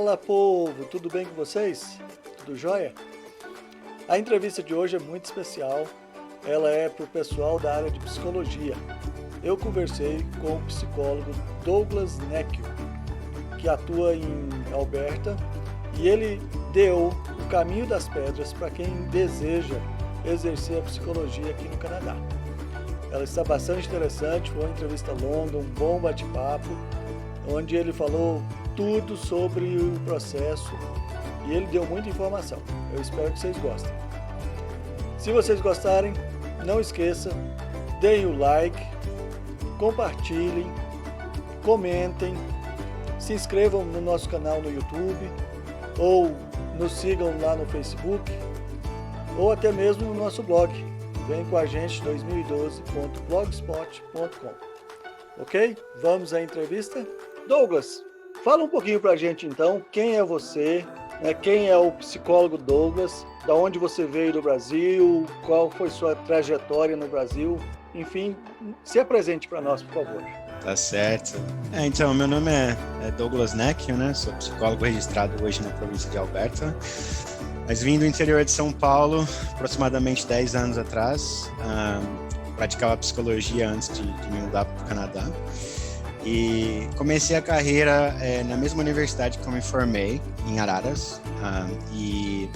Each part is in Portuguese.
Fala, povo! Tudo bem com vocês? Tudo jóia? A entrevista de hoje é muito especial. Ela é para o pessoal da área de psicologia. Eu conversei com o psicólogo Douglas Necchio, que atua em Alberta, e ele deu o caminho das pedras para quem deseja exercer a psicologia aqui no Canadá. Ela está bastante interessante, foi uma entrevista longa, um bom bate-papo, onde ele falou tudo sobre o processo e ele deu muita informação. Eu espero que vocês gostem. Se vocês gostarem, não esqueça, deem o like, compartilhem, comentem, se inscrevam no nosso canal no YouTube ou nos sigam lá no Facebook ou até mesmo no nosso blog. Vem com a gente 2012.blogspot.com. Ok? Vamos à entrevista? Douglas, fala um pouquinho pra gente então, quem é você, né? Quem é o psicólogo Douglas, da onde você veio do Brasil, qual foi sua trajetória no Brasil, enfim, se apresente para nós, por favor. Tá certo. Então, meu nome é Douglas Necchio, né? Sou psicólogo registrado hoje na província de Alberta, mas vim do interior de São Paulo aproximadamente 10 anos atrás. Praticava psicologia antes de me mudar para o Canadá. E comecei a carreira na mesma universidade que eu me formei, em Araras, e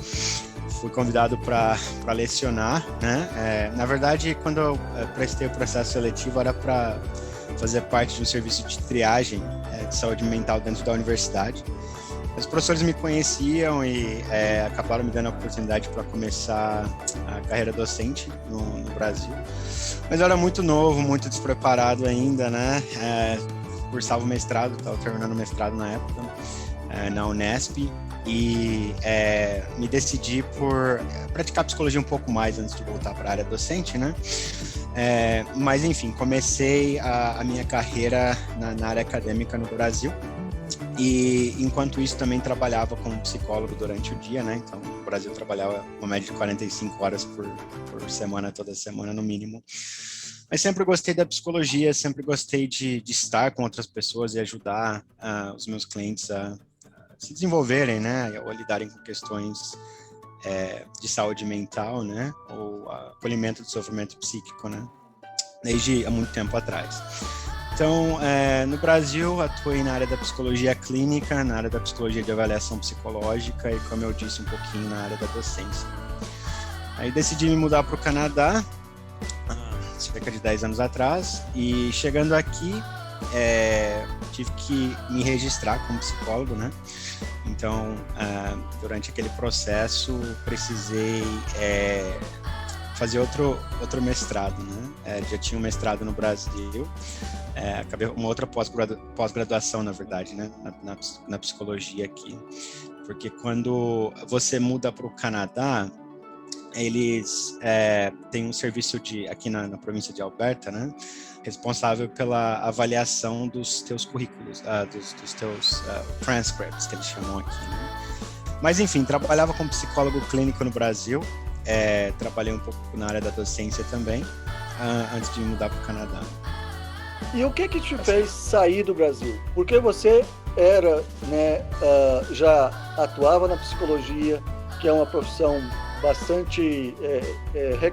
fui convidado para lecionar, né? Na verdade, quando eu prestei o processo seletivo, era para fazer parte de um serviço de triagem de saúde mental dentro da universidade. Os professores me conheciam e acabaram me dando a oportunidade para começar a carreira docente no Brasil. Mas eu era muito novo, muito despreparado ainda, né? Cursava o mestrado, estava terminando o mestrado na época, na Unesp, e me decidi por praticar psicologia um pouco mais antes de voltar para a área docente, né? Mas, enfim, comecei a minha carreira na área acadêmica no Brasil, e enquanto isso também trabalhava como psicólogo durante o dia, né? Então, no Brasil eu trabalhava uma média de 45 horas por semana, toda semana no mínimo. Mas sempre gostei da psicologia, sempre gostei de estar com outras pessoas e ajudar os meus clientes a se desenvolverem, né? Ou a lidarem com questões de saúde mental, né? Ou acolhimento do sofrimento psíquico, né? Desde há muito tempo atrás. Então, no Brasil, atuei na área da psicologia clínica, na área da psicologia de avaliação psicológica e, como eu disse, um pouquinho na área da docência. Aí decidi me mudar para o Canadá, cerca de 10 anos atrás, e chegando aqui, tive que me registrar como psicólogo, né? Então, durante aquele processo, precisei fazer outro mestrado, né? Já tinha um mestrado no Brasil, acabei uma outra pós-graduação, na verdade, né? Na psicologia aqui. Porque quando você muda para o Canadá, eles têm um serviço aqui na província de Alberta, né? Responsável pela avaliação dos teus currículos, dos teus transcripts, que eles chamam aqui, né? Mas, enfim, trabalhava como psicólogo clínico no Brasil, trabalhei um pouco na área da docência também, antes de mudar para o Canadá. E o que te fez sair do Brasil? Porque você era, né, já atuava na psicologia, que é uma profissão bastante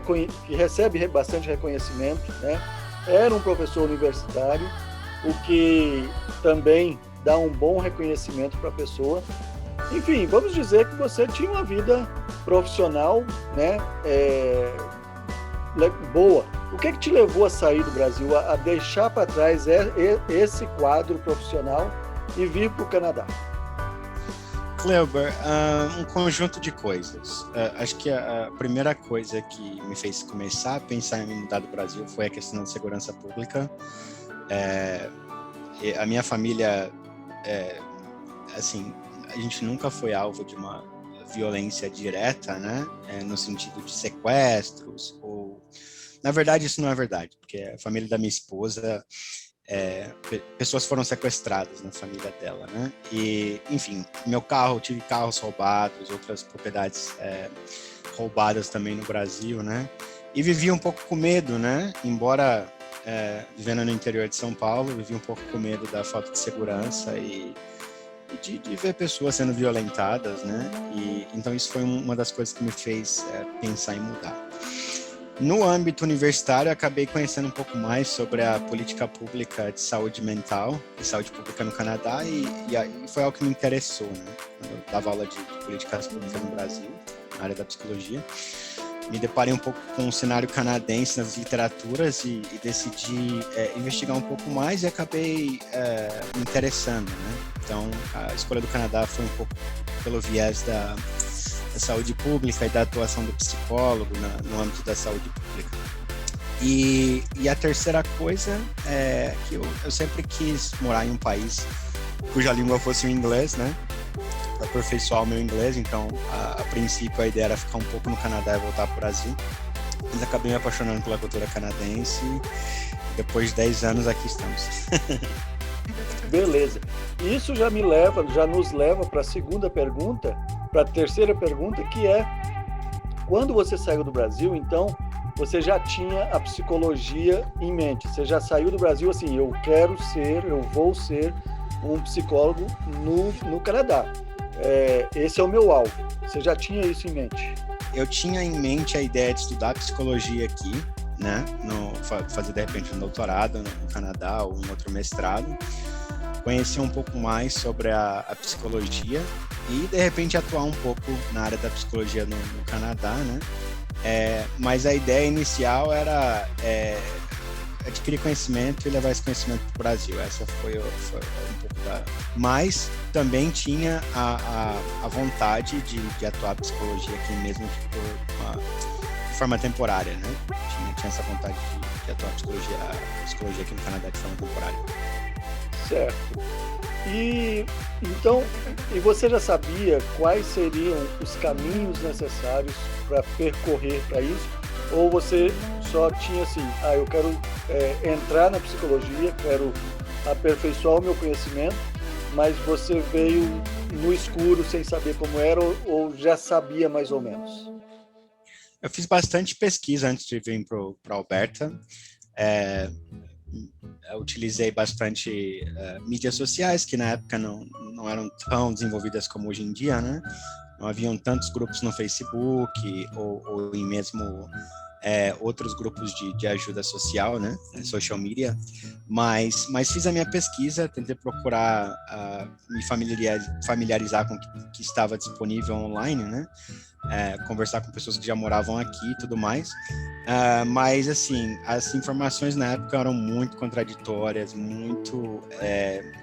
que recebe bastante reconhecimento, né? Era um professor universitário, o que também dá um bom reconhecimento para a pessoa. Enfim, vamos dizer que você tinha uma vida profissional, né, boa. O que te levou a sair do Brasil, a deixar para trás esse quadro profissional e vir para o Canadá? Cleuber, um conjunto de coisas. Acho que a primeira coisa que me fez começar a pensar em me mudar do Brasil foi a questão da segurança pública. A minha família, assim, a gente nunca foi alvo de uma violência direta, né? No sentido de sequestros ou... Na verdade, isso não é verdade, porque a família da minha esposa... pessoas foram sequestradas na família dela, né? E, enfim, tive carros roubados, outras propriedades roubadas também no Brasil, né? E vivi um pouco com medo, né? Embora vivendo no interior de São Paulo, vivi um pouco com medo da falta de segurança e e de ver pessoas sendo violentadas, né? E então isso foi uma das coisas que me fez pensar em mudar. No âmbito universitário, eu acabei conhecendo um pouco mais sobre a política pública de saúde mental e saúde pública no Canadá e foi algo que me interessou, né? Quando eu dava aula de políticas públicas no Brasil, na área da psicologia, me deparei um pouco com o cenário canadense nas literaturas e decidi investigar um pouco mais e acabei me interessando, né? Então, a escolha do Canadá foi um pouco pelo viés da saúde pública e da atuação do psicólogo no âmbito da saúde pública. E a terceira coisa é que eu sempre quis morar em um país cuja língua fosse o inglês, né? Para aperfeiçoar o meu inglês, então a princípio a ideia era ficar um pouco no Canadá e voltar para o Brasil, mas acabei me apaixonando pela cultura canadense e depois de 10 anos aqui estamos. Beleza. Isso já nos leva para a segunda pergunta, para a terceira pergunta, que é: quando você saiu do Brasil, então, você já tinha a psicologia em mente? Você já saiu do Brasil assim, eu vou ser um psicólogo no Canadá. Esse é o meu alvo. Você já tinha isso em mente? Eu tinha em mente a ideia de estudar psicologia aqui, né? Fazer, de repente, um doutorado no Canadá ou um outro mestrado. Conhecer um pouco mais sobre a psicologia e, de repente, atuar um pouco na área da psicologia no Canadá, né? Mas a ideia inicial era adquirir conhecimento e levar esse conhecimento para o Brasil. Essa foi um pouco da... Mas também tinha a vontade de atuar a psicologia aqui, mesmo de forma temporária, né? Tinha essa vontade de atuar a psicologia aqui no Canadá de forma temporária. Certo. E você já sabia quais seriam os caminhos necessários para percorrer para isso? Ou você só tinha assim, eu quero entrar na psicologia, quero aperfeiçoar o meu conhecimento, mas você veio no escuro sem saber como era ou já sabia mais ou menos? Eu fiz bastante pesquisa antes de vir para Alberta. Eu utilizei bastante mídias sociais, que na época não eram tão desenvolvidas como hoje em dia, né? Não haviam tantos grupos no Facebook ou em mesmo outros grupos de ajuda social, né? Social media. Mas fiz a minha pesquisa, tentei procurar me familiarizar com o que estava disponível online, né? Conversar com pessoas que já moravam aqui e tudo mais. Mas, assim, as informações na época eram muito contraditórias, muito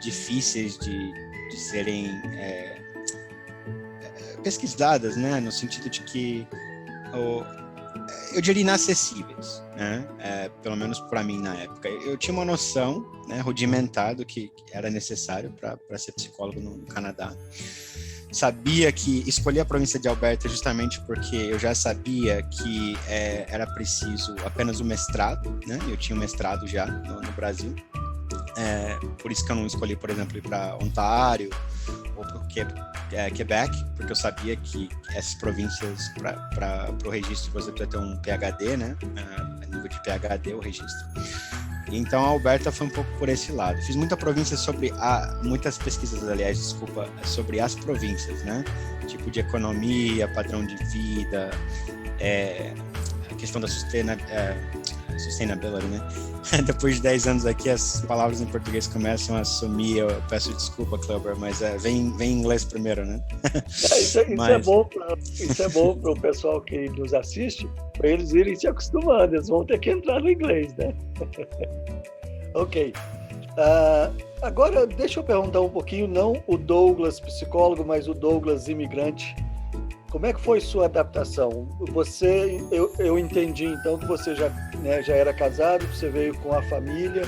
difíceis de serem pesquisadas, né? No sentido de que, eu diria, inacessíveis, né? Pelo menos para mim na época. Eu tinha uma noção, né, rudimentar do que era necessário para ser psicólogo no Canadá. Sabia que escolhi a província de Alberta justamente porque eu já sabia que era preciso apenas o mestrado, né? Eu tinha um mestrado já no Brasil. Por isso que eu não escolhi, por exemplo, ir para Ontário ou para Quebec, porque eu sabia que essas províncias, para o registro, você precisa ter um PhD, né? A nível de PhD, o registro. Então, a Alberta foi um pouco por esse lado. Fiz muitas pesquisas, aliás, sobre as províncias, né? Tipo de economia, padrão de vida, a questão da sustainability, né? Depois de 10 anos aqui, as palavras em português começam a sumir. Eu peço desculpa, Kleber, mas vem em inglês primeiro, né? Isso é bom para o pessoal que nos assiste, para eles irem se acostumando. Eles vão ter que entrar no inglês, né? Ok. Agora, deixa eu perguntar um pouquinho, não o Douglas psicólogo, mas o Douglas imigrante. Como é que foi sua adaptação? Eu entendi, então, que você já era casado, você veio com a família.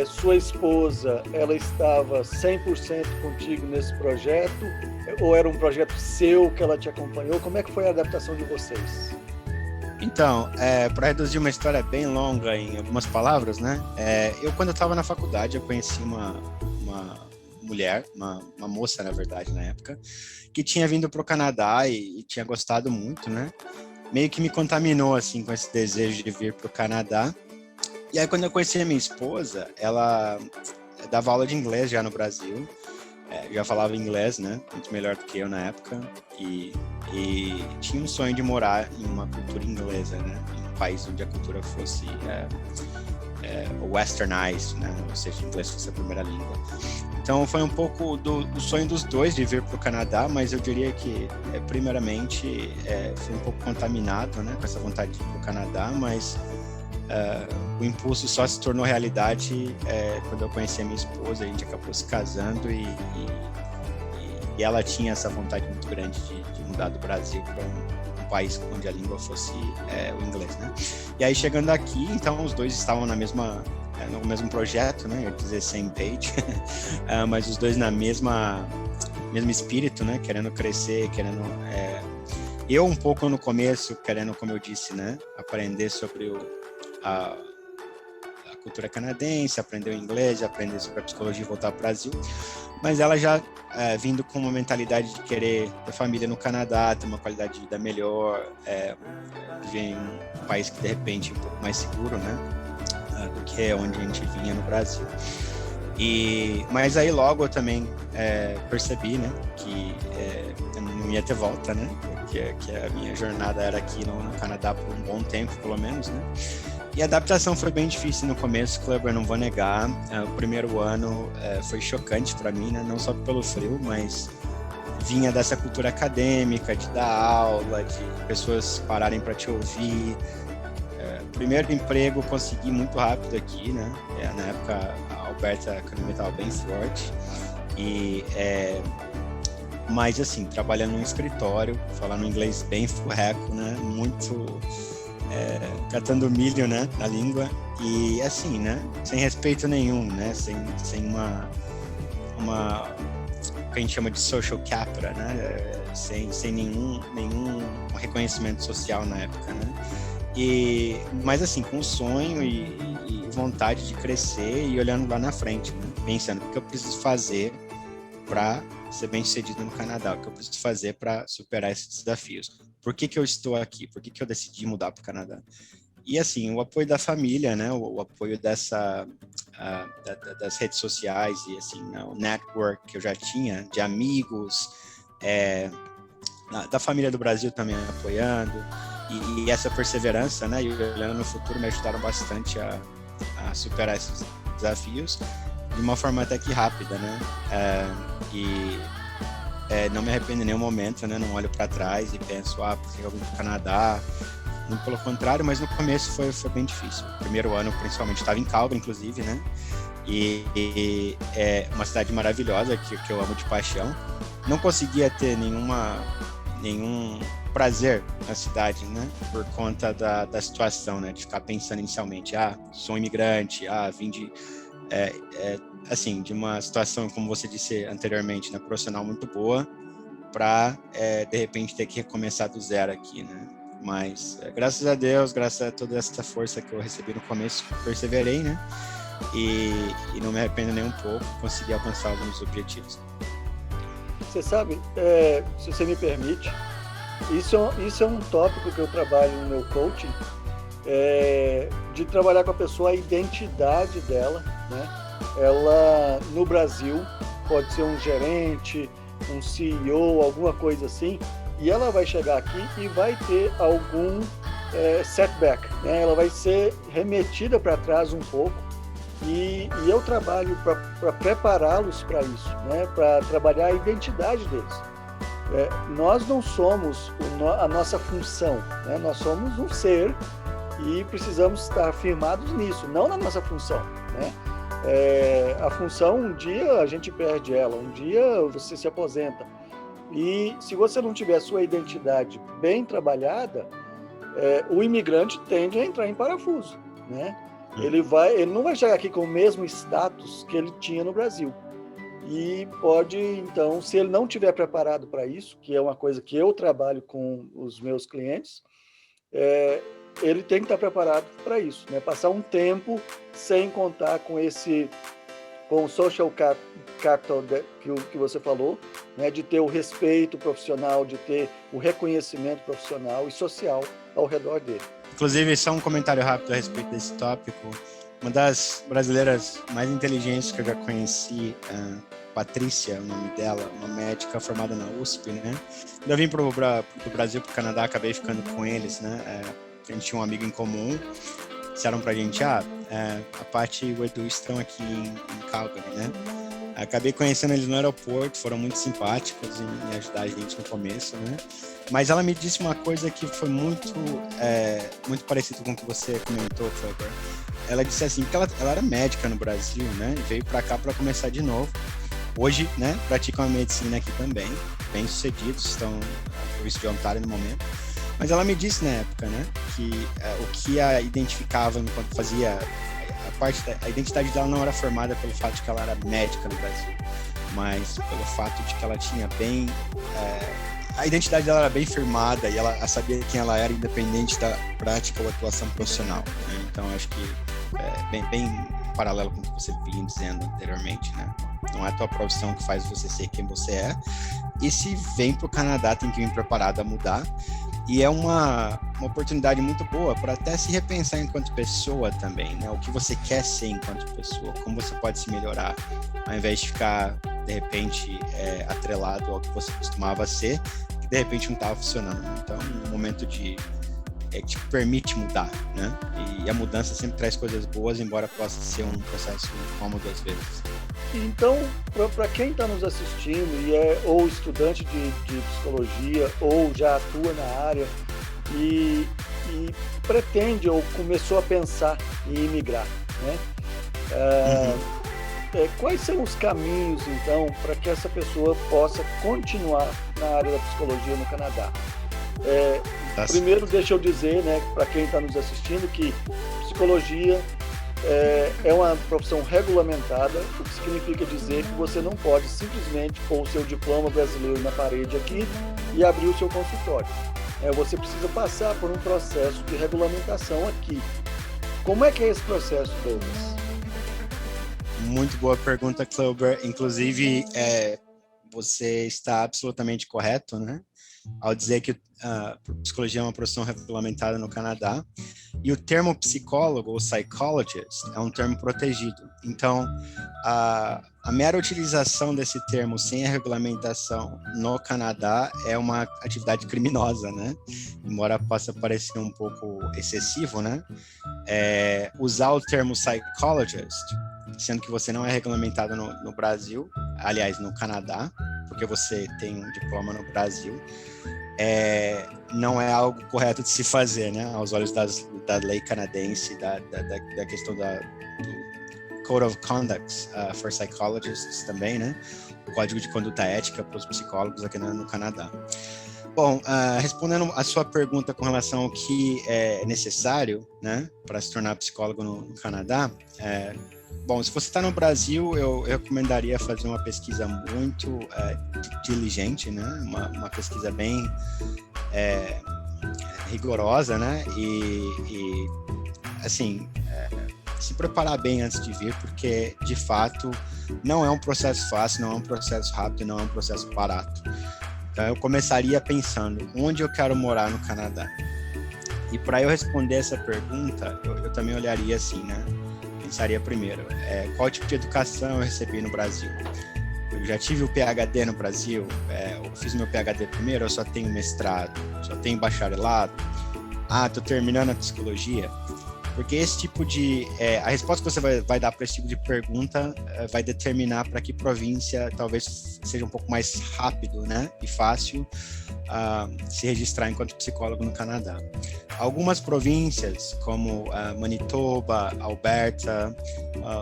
Sua esposa, ela estava 100% contigo nesse projeto? Ou era um projeto seu que ela te acompanhou? Como é que foi a adaptação de vocês? Então, para reduzir uma história bem longa em algumas palavras, né? Quando eu estava na faculdade, eu conheci uma mulher, uma moça, na verdade, na época, que tinha vindo para o Canadá e tinha gostado muito, né? Meio que me contaminou, assim, com esse desejo de vir para o Canadá. E aí, quando eu conheci a minha esposa, ela dava aula de inglês já no Brasil já falava inglês, né? Muito melhor do que eu na época. E tinha um sonho de morar em uma cultura inglesa, né? Em um país onde a cultura fosse westernized, né? Ou seja, o inglês fosse a primeira língua. Então foi um pouco do sonho dos dois de vir para o Canadá, mas eu diria que primeiramente foi um pouco contaminado, né? Com essa vontade de ir para o Canadá, mas o impulso só se tornou realidade quando eu conheci a minha esposa. A gente acabou se casando e ela tinha essa vontade muito grande de mudar do Brasil para um país onde a língua fosse o inglês, né? E aí chegando aqui, então os dois estavam no mesmo projeto, né? Eu ia dizer same page, mas os dois na mesmo espírito, né? Querendo crescer, eu um pouco no começo querendo, como eu disse, né? Aprender sobre a cultura canadense, aprender o inglês, aprender sobre a psicologia e voltar para o Brasil, mas ela já vindo com uma mentalidade de querer ter família no Canadá, ter uma qualidade de vida melhor, viver em um país que de repente é um pouco mais seguro, né, do que onde a gente vinha no Brasil. Mas aí logo eu também percebi, né, que eu não ia ter volta, né, que a minha jornada era aqui no Canadá por um bom tempo, pelo menos, né. E a adaptação foi bem difícil no começo, Kleber, não vou negar. O primeiro ano foi chocante para mim, né? Não só pelo frio, mas vinha dessa cultura acadêmica, de dar aula, de pessoas pararem para te ouvir. Primeiro emprego consegui muito rápido aqui, né? Na época a Alberta, a economia estava bem forte. Mas assim, trabalhando num escritório, falando inglês bem furreco, né? Muito... catando milho, né, na língua, e assim, né, sem respeito nenhum, né, sem uma o que a gente chama de social capita, né, sem nenhum reconhecimento social na época, né, mas assim, com sonho e vontade de crescer e olhando lá na frente, né, pensando o que eu preciso fazer para ser bem sucedido no Canadá, o que eu preciso fazer para superar esses desafios. Por que eu estou aqui? Por que eu decidi mudar para o Canadá? E assim, o apoio da família, né? O apoio das redes sociais e assim, né? O network que eu já tinha de amigos, da família do Brasil também apoiando, e essa perseverança, né? E olhando no futuro me ajudaram bastante a superar esses desafios de uma forma até que rápida, né? Não me arrependo em nenhum momento, né? Não olho para trás e penso, por que eu vim para o Canadá? Muito pelo contrário, mas no começo foi bem difícil. O primeiro ano, principalmente, estava em Calgary, inclusive, né? E é uma cidade maravilhosa que eu amo de paixão. Não conseguia ter nenhum prazer na cidade, né? Por conta da situação, né? De ficar pensando inicialmente, sou imigrante, vim de... assim, de uma situação, como você disse anteriormente, né, profissional muito boa, para de repente ter que recomeçar do zero aqui, né? Mas graças a Deus, graças a toda essa força que eu recebi no começo, perseverei, né? E não me arrependo nem um pouco, consegui alcançar alguns objetivos. Você sabe, se você me permite, isso é um tópico que eu trabalho no meu coaching, de trabalhar com a pessoa a identidade dela, né? Ela, no Brasil, pode ser um gerente, um CEO, alguma coisa assim, e ela vai chegar aqui e vai ter algum setback, né? Ela vai ser remetida para trás um pouco, e eu trabalho para prepará-los para isso, né? Para trabalhar a identidade deles. Nós não somos a nossa função, né? Nós somos um ser e precisamos estar firmados nisso, não na nossa função, né? A função, um dia a gente perde ela, um dia você se aposenta. E se você não tiver a sua identidade bem trabalhada, o imigrante tende a entrar em parafuso, né? Ele não vai chegar aqui com o mesmo status que ele tinha no Brasil. E pode, então, se ele não estiver preparado para isso, que é uma coisa que eu trabalho com os meus clientes, ele tem que estar preparado para isso, né? Passar um tempo sem contar com o social capital que você falou, né? De ter o respeito profissional, de ter o reconhecimento profissional e social ao redor dele. Inclusive, só um comentário rápido a respeito desse tópico. Uma das brasileiras mais inteligentes que eu já conheci Patrícia, o nome dela, uma médica formada na USP, né? Quando eu vim pro Brasil, pro Canadá, acabei ficando com eles, né? A gente tinha um amigo em comum, disseram pra gente, a Paty e o Edu estão aqui em Calgary, né? Acabei conhecendo eles no aeroporto, foram muito simpáticos em ajudar a gente no começo, né? Mas ela me disse uma coisa que foi muito parecido com o que você comentou, Kleber. Ela disse assim, que ela era médica no Brasil, né? E veio para cá para começar de novo. Hoje, né? Praticam a medicina aqui também, bem sucedidos, estão na província de Ontário no momento. Mas ela me disse na época, né? Que o que a identificava enquanto fazia a identidade dela não era formada pelo fato de que ela era médica no Brasil, mas pelo fato de que ela tinha bem a identidade dela era bem firmada e ela sabia quem ela era, independente da prática ou atuação profissional, né? Então acho que bem paralelo com o que você vinha dizendo anteriormente, né? Não é a tua profissão que faz você ser quem você é, e se vem para o Canadá tem que vir preparado a mudar. E é uma oportunidade muito boa para até se repensar enquanto pessoa também, né? O que você quer ser enquanto pessoa, como você pode se melhorar, ao invés de ficar, de repente, atrelado ao que você costumava ser, que de repente não estava funcionando. Então, é um momento que te permite mudar, né? E a mudança sempre traz coisas boas, embora possa ser um processo incômodo às vezes. Então, para quem está nos assistindo e é ou estudante de psicologia ou já atua na área e pretende ou começou a pensar em imigrar, né? Quais são os caminhos, então, para que essa pessoa possa continuar na área da psicologia no Canadá? Primeiro, deixa eu dizer, né, para quem está nos assistindo, que psicologia é uma profissão regulamentada, o que significa dizer que você não pode simplesmente pôr o seu diploma brasileiro na parede aqui e abrir o seu consultório. Você precisa passar por um processo de regulamentação aqui. Como é que é esse processo, Douglas? Muito boa pergunta, Kleber. Inclusive, você está absolutamente correto, né? Ao dizer que a psicologia é uma profissão regulamentada no Canadá. E o termo psicólogo, ou psychologist, é um termo protegido. Então, a mera utilização desse termo sem a regulamentação no Canadá é uma atividade criminosa, né? Embora possa parecer um pouco excessivo, né? Usar o termo psychologist, sendo que você não é regulamentado no Brasil, aliás, no Canadá, porque você tem um diploma no Brasil, não é algo correto de se fazer, né? Aos olhos da lei canadense, da questão do Code of Conduct for Psychologists também, né? O Código de Conduta Ética para os psicólogos aqui no Canadá. Bom, respondendo a sua pergunta com relação ao que é necessário, né, para se tornar psicólogo no Canadá, bom, se você está no Brasil, eu recomendaria fazer uma pesquisa muito diligente, né? Uma pesquisa bem rigorosa, né? E assim, se preparar bem antes de vir, porque, de fato, não é um processo fácil, não é um processo rápido, não é um processo barato. Então, eu começaria pensando, onde eu quero morar no Canadá? E para eu responder essa pergunta, eu também olharia assim, né? Pensaria primeiro, qual tipo de educação eu recebi no Brasil? Eu já tive o PhD no Brasil, eu fiz meu PhD primeiro, eu só tenho mestrado, só tenho bacharelado, estou terminando a psicologia, porque esse tipo de... a resposta que você vai dar para esse tipo de pergunta vai determinar para que província talvez seja um pouco mais rápido, né, e fácil se registrar enquanto psicólogo no Canadá. Algumas províncias, como Manitoba, Alberta,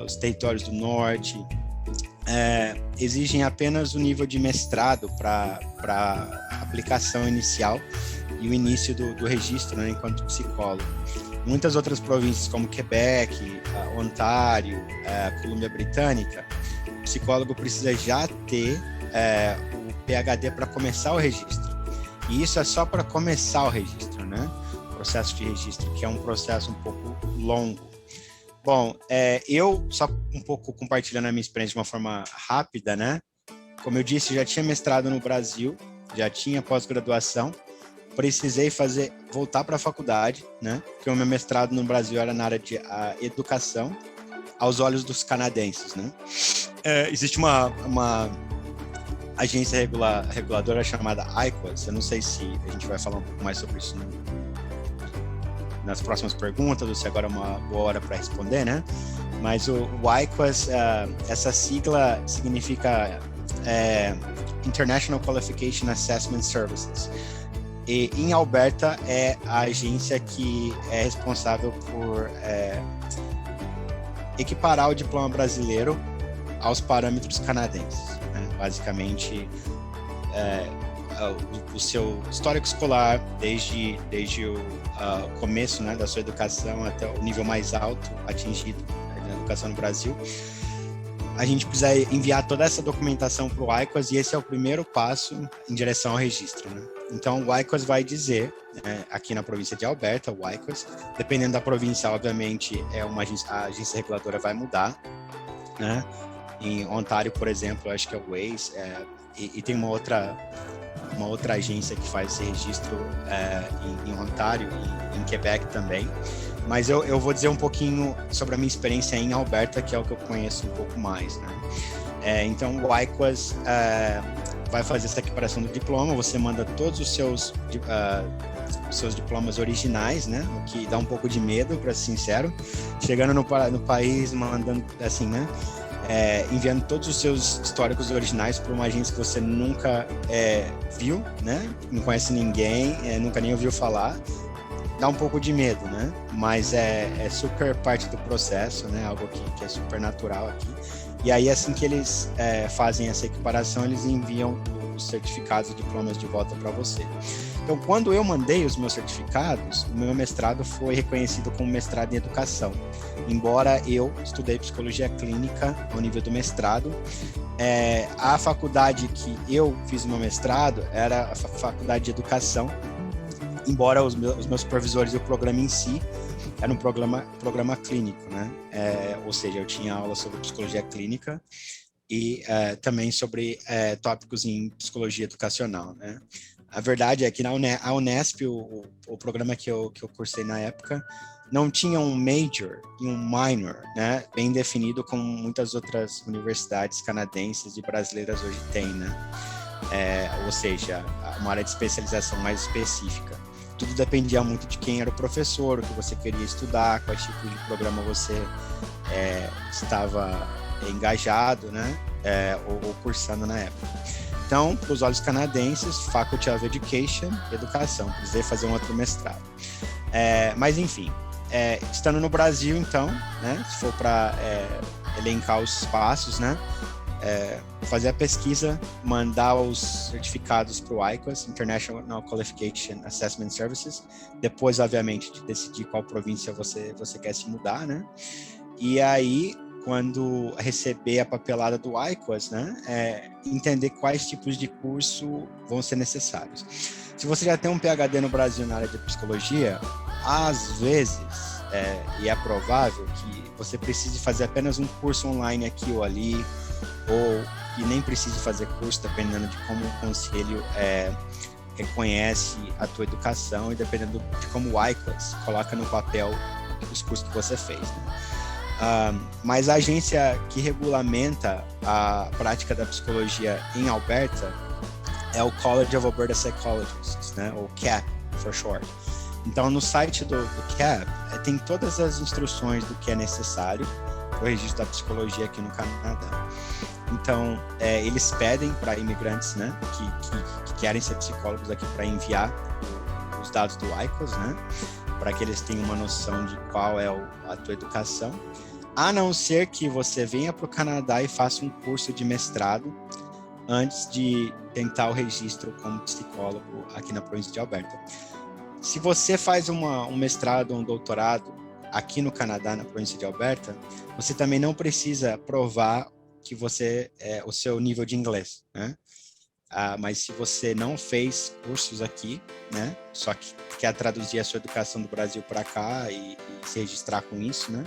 os territórios do norte, exigem apenas o nível de mestrado para aplicação inicial e o início do registro, né, enquanto psicólogo. Muitas outras províncias, como Quebec, Ontário, Colômbia Britânica, o psicólogo precisa já ter o PhD para começar o registro. E isso é só para começar o registro, né? O processo de registro, que é um processo um pouco longo. Bom, eu, só um pouco compartilhando a minha experiência de uma forma rápida, né? Como eu disse, já tinha mestrado no Brasil, já tinha pós-graduação, precisei voltar para a faculdade, né? Porque o meu mestrado no Brasil era na área de educação, aos olhos dos canadenses, né? Existe uma agência reguladora chamada IQAS. Eu não sei se a gente vai falar um pouco mais sobre isso nas próximas perguntas, ou se agora é uma boa hora para responder, né? Mas o IQAS, essa sigla significa International Qualification Assessment Services. E em Alberta é a agência que é responsável por equiparar o diploma brasileiro aos parâmetros canadenses, né? Basicamente, o seu histórico escolar, desde o começo, né, da sua educação até o nível mais alto atingido na educação no Brasil, a gente precisa enviar toda essa documentação para o IQAS, e esse é o primeiro passo em direção ao registro, né? Então, o IQAS vai dizer, aqui na província de Alberta, o IQAS, dependendo da província, obviamente, a agência reguladora vai mudar, né? Em Ontário, por exemplo, acho que é o Waze, e tem uma outra agência que faz esse registro em Ontário e em Quebec também. Mas eu vou dizer um pouquinho sobre a minha experiência em Alberta, que é o que eu conheço um pouco mais, né? Então, o IQAS vai fazer essa equiparação do diploma, você manda todos os seus diplomas originais, né? O que dá um pouco de medo, para ser sincero. Chegando no país, mandando assim, né? Enviando todos os seus históricos originais para uma agência que você nunca viu, né? Não conhece ninguém, nunca nem ouviu falar. Dá um pouco de medo, né? Mas é super parte do processo, né? Algo que é super natural aqui. E aí, assim que eles fazem essa equiparação, eles enviam os certificados e diplomas de volta para você. Então, quando eu mandei os meus certificados, o meu mestrado foi reconhecido como mestrado em educação. Embora eu estudei psicologia clínica ao nível do mestrado, a faculdade que eu fiz o meu mestrado era a faculdade de educação, embora os meus supervisores e o programa em si era um programa clínico, né? Ou seja, eu tinha aula sobre psicologia clínica e também sobre tópicos em psicologia educacional, né? A verdade é que a Unesp, o programa que eu cursei na época, não tinha um major e um minor, né? Bem definido como muitas outras universidades canadenses e brasileiras hoje têm, né? Ou seja, uma área de especialização mais específica. Tudo dependia muito de quem era o professor, o que você queria estudar, qual tipo de programa você estava engajado, né? Ou cursando na época. Então, para os olhos canadenses, Faculty of Education, educação, precisei fazer um outro mestrado. Mas, enfim, estando no Brasil, então, né? Se for para elencar os passos, né? Fazer a pesquisa, mandar os certificados para o IQAS, International Qualification Assessment Services, depois, obviamente, de decidir qual província você quer se mudar, né? E aí, quando receber a papelada do IQAS, né, entender quais tipos de curso vão ser necessários. Se você já tem um PhD no Brasil na área de psicologia, às vezes, e é provável que você precise fazer apenas um curso online aqui ou ali, ou que nem precise fazer curso, dependendo de como o conselho reconhece a tua educação e dependendo de como o IQAS coloca no papel os cursos que você fez, né? Mas a agência que regulamenta a prática da psicologia em Alberta é o College of Alberta Psychologists, né? Ou CAP, for short. Então, no site do CAP, tem todas as instruções do que é necessário para o registro da psicologia aqui no Canadá. Então, eles pedem para imigrantes, né, que querem ser psicólogos aqui para enviar os dados do IQAS, né, para que eles tenham uma noção de qual é a tua educação, a não ser que você venha para o Canadá e faça um curso de mestrado antes de tentar o registro como psicólogo aqui na província de Alberta. Se você faz um mestrado ou um doutorado aqui no Canadá, na província de Alberta, você também não precisa provar que você o seu nível de inglês, né? Mas se você não fez cursos aqui, né, só que quer traduzir a sua educação do Brasil para cá e se registrar com isso, né,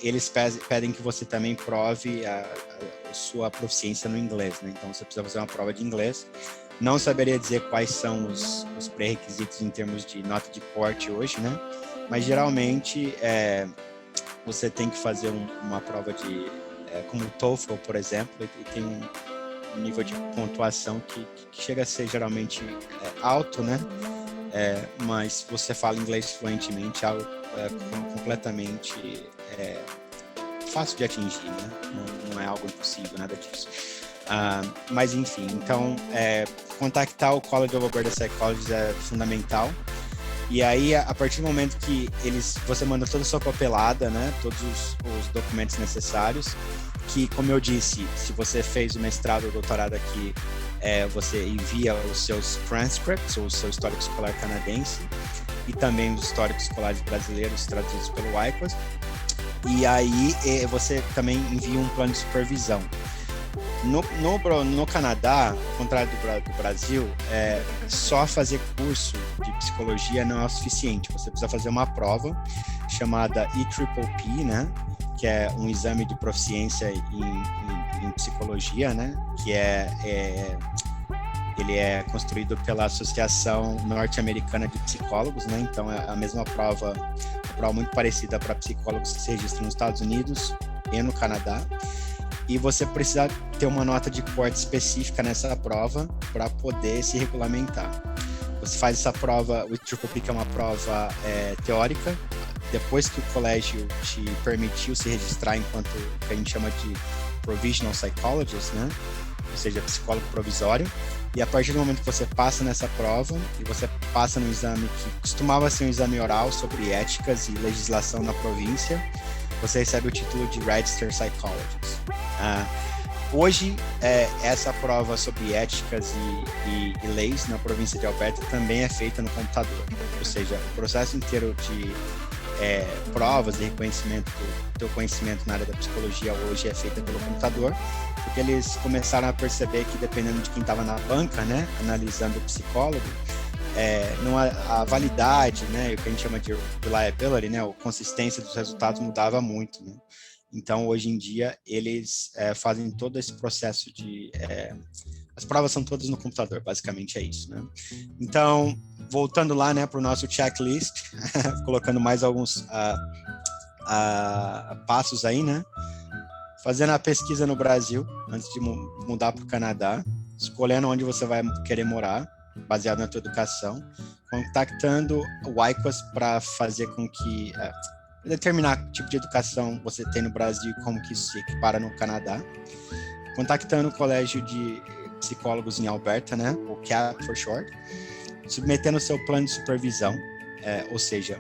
eles pedem que você também prove a sua proficiência no inglês, né? Então você precisa fazer uma prova de inglês. Não saberia dizer quais são os pré-requisitos em termos de nota de corte hoje, né? Mas geralmente você tem que fazer uma prova de como o TOEFL, por exemplo, e tem um nível de pontuação que chega a ser geralmente alto, né? Mas se você fala inglês fluentemente, é algo completamente fácil de atingir, né? Não é algo impossível, nada disso. Mas enfim, então contactar o College of Alberta Psychologists é fundamental. E aí, a partir do momento que você manda toda a sua papelada, né, todos os documentos necessários, que, como eu disse, se você fez o mestrado ou doutorado aqui, você envia os seus transcripts, ou o seu histórico escolar canadense, e também os históricos escolares brasileiros traduzidos pelo IQAS. E aí, você também envia um plano de supervisão. No Canadá, ao contrário do Brasil, só fazer curso de psicologia não é o suficiente. Você precisa fazer uma prova chamada EPPP, né? Que é um exame de proficiência em psicologia, né? Que ele é construído pela Associação Norte-Americana de Psicólogos, né? Então é a mesma prova, uma prova muito parecida para psicólogos que se registram nos Estados Unidos e no Canadá. E você precisa ter uma nota de corte específica nessa prova para poder se regulamentar. Você faz essa prova, o EPPP, que é uma prova teórica, depois que o colégio te permitiu se registrar enquanto que a gente chama de Provisional Psychologist, né? Ou seja, psicólogo provisório. E a partir do momento que você passa nessa prova e você passa no exame que costumava ser um exame oral sobre éticas e legislação na província, você recebe o título de Registered Psychologist. Hoje, essa prova sobre éticas e leis na província de Alberta também é feita no computador. Ou seja, o processo inteiro de provas e reconhecimento do teu conhecimento na área da psicologia hoje é feita pelo computador, porque eles começaram a perceber que, dependendo de quem estava na banca, né, analisando o psicólogo, a validade, né, o que a gente chama de reliability, né, a consistência dos resultados mudava muito, né? Então, hoje em dia, eles fazem todo esse processo de... as provas são todas no computador, basicamente é isso, né? Então, voltando lá, né, para o nosso checklist, colocando mais alguns passos aí, né? Fazendo a pesquisa no Brasil, antes de mudar para o Canadá, escolhendo onde você vai querer morar, baseado na tua educação, contactando o IQAS para fazer com que... determinar que tipo de educação você tem no Brasil e como que isso se equipara no Canadá, contactando o Colégio de Psicólogos em Alberta, né, o CAP for short, submetendo o seu plano de supervisão, ou seja,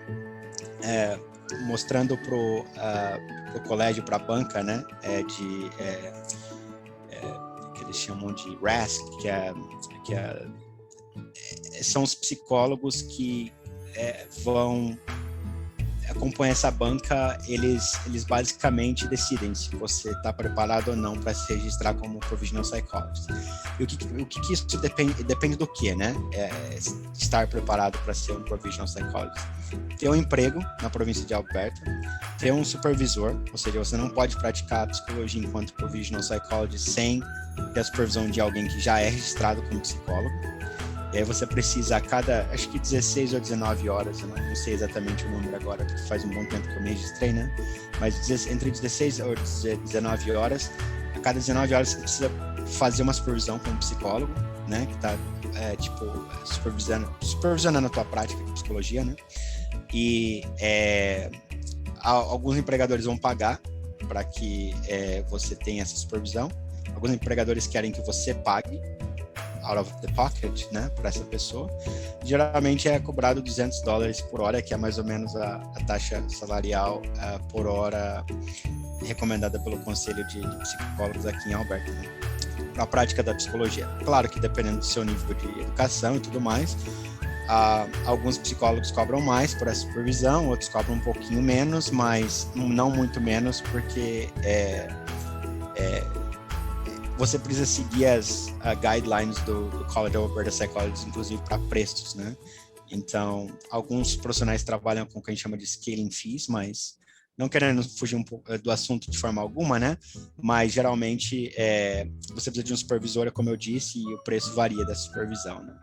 mostrando pro colégio, para a banca, né, que eles chamam de RASC, são os psicólogos que vão acompanhar essa banca. Eles basicamente decidem se você está preparado ou não para se registrar como Provisional Psychologist. E o que isso depende do que, né? Estar preparado para ser um Provisional Psychologist. Ter um emprego na província de Alberta, ter um supervisor, ou seja, você não pode praticar psicologia enquanto Provisional Psychologist sem ter a supervisão de alguém que já é registrado como psicólogo. E aí você precisa a cada, acho que 16 ou 19 horas, eu não sei exatamente o número agora, porque faz um bom tempo que eu me registrei, né? Mas entre 16 ou 19 horas, a cada 19 horas você precisa fazer uma supervisão com um psicólogo, né? Que tá, supervisionando a tua prática de psicologia, né? E alguns empregadores vão pagar para que você tenha essa supervisão. Alguns empregadores querem que você pague out of the pocket, né, para essa pessoa. Geralmente é cobrado $200 por hora, que é mais ou menos a taxa salarial por hora recomendada pelo Conselho de Psicólogos aqui em Alberta, né, para a prática da psicologia. Claro que dependendo do seu nível de educação e tudo mais, alguns psicólogos cobram mais por essa supervisão, outros cobram um pouquinho menos, mas não muito menos, porque você precisa seguir as guidelines do College of Alberta Psychologists, inclusive para preços, né? Então, alguns profissionais trabalham com o que a gente chama de scaling fees, mas não querendo fugir um pouco do assunto de forma alguma, né? Mas, geralmente, você precisa de um supervisor, como eu disse, e o preço varia da supervisão, né?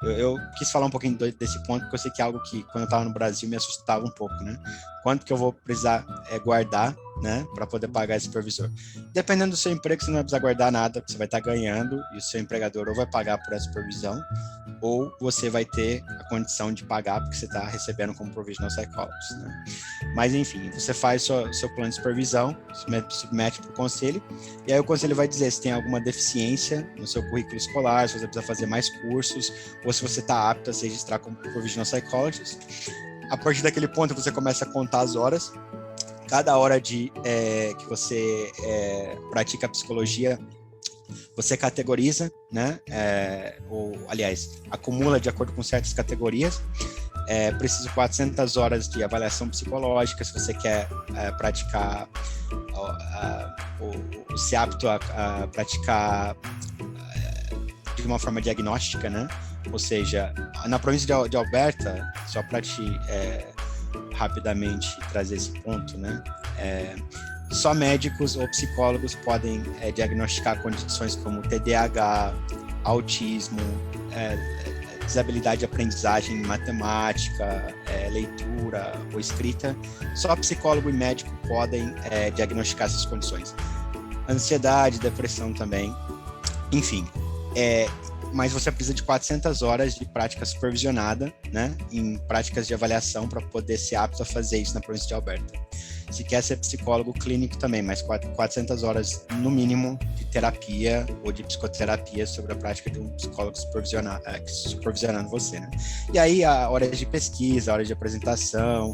Eu quis falar um pouquinho desse ponto, porque eu sei que é algo que, quando eu estava no Brasil, me assustava um pouco, né? Quanto que eu vou precisar guardar, né, para poder pagar esse supervisor? Dependendo do seu emprego, você não vai precisar guardar nada, porque você vai estar ganhando, e o seu empregador ou vai pagar por essa supervisão, ou você vai ter a condição de pagar, porque você está recebendo como provisional psychologist, né? Mas, enfim, você faz seu plano de supervisão, submete para o conselho, e aí o conselho vai dizer se tem alguma deficiência no seu currículo escolar, se você precisa fazer mais cursos, ou se você está apto a se registrar como provisional psychologist. A partir daquele ponto, você começa a contar as horas. Cada hora que você pratica a psicologia, você categoriza, né? Aliás, acumula de acordo com certas categorias. Preciso 400 horas de avaliação psicológica, se você quer praticar, se apto a praticar de uma forma diagnóstica, né? Ou seja, na província de Alberta, só para te rapidamente trazer esse ponto, né? Só médicos ou psicólogos podem diagnosticar condições como TDAH, autismo, desabilidade de aprendizagem em matemática, leitura ou escrita. Só psicólogo e médico podem diagnosticar essas condições. Ansiedade, depressão também. Enfim, mas você precisa de 400 horas de prática supervisionada, né, em práticas de avaliação para poder ser apto a fazer isso na província de Alberta. Se quer ser psicólogo clínico também, mas 400 horas no mínimo de terapia ou de psicoterapia sobre a prática de um psicólogo supervisionando você, né? E aí horas de pesquisa, horas de apresentação,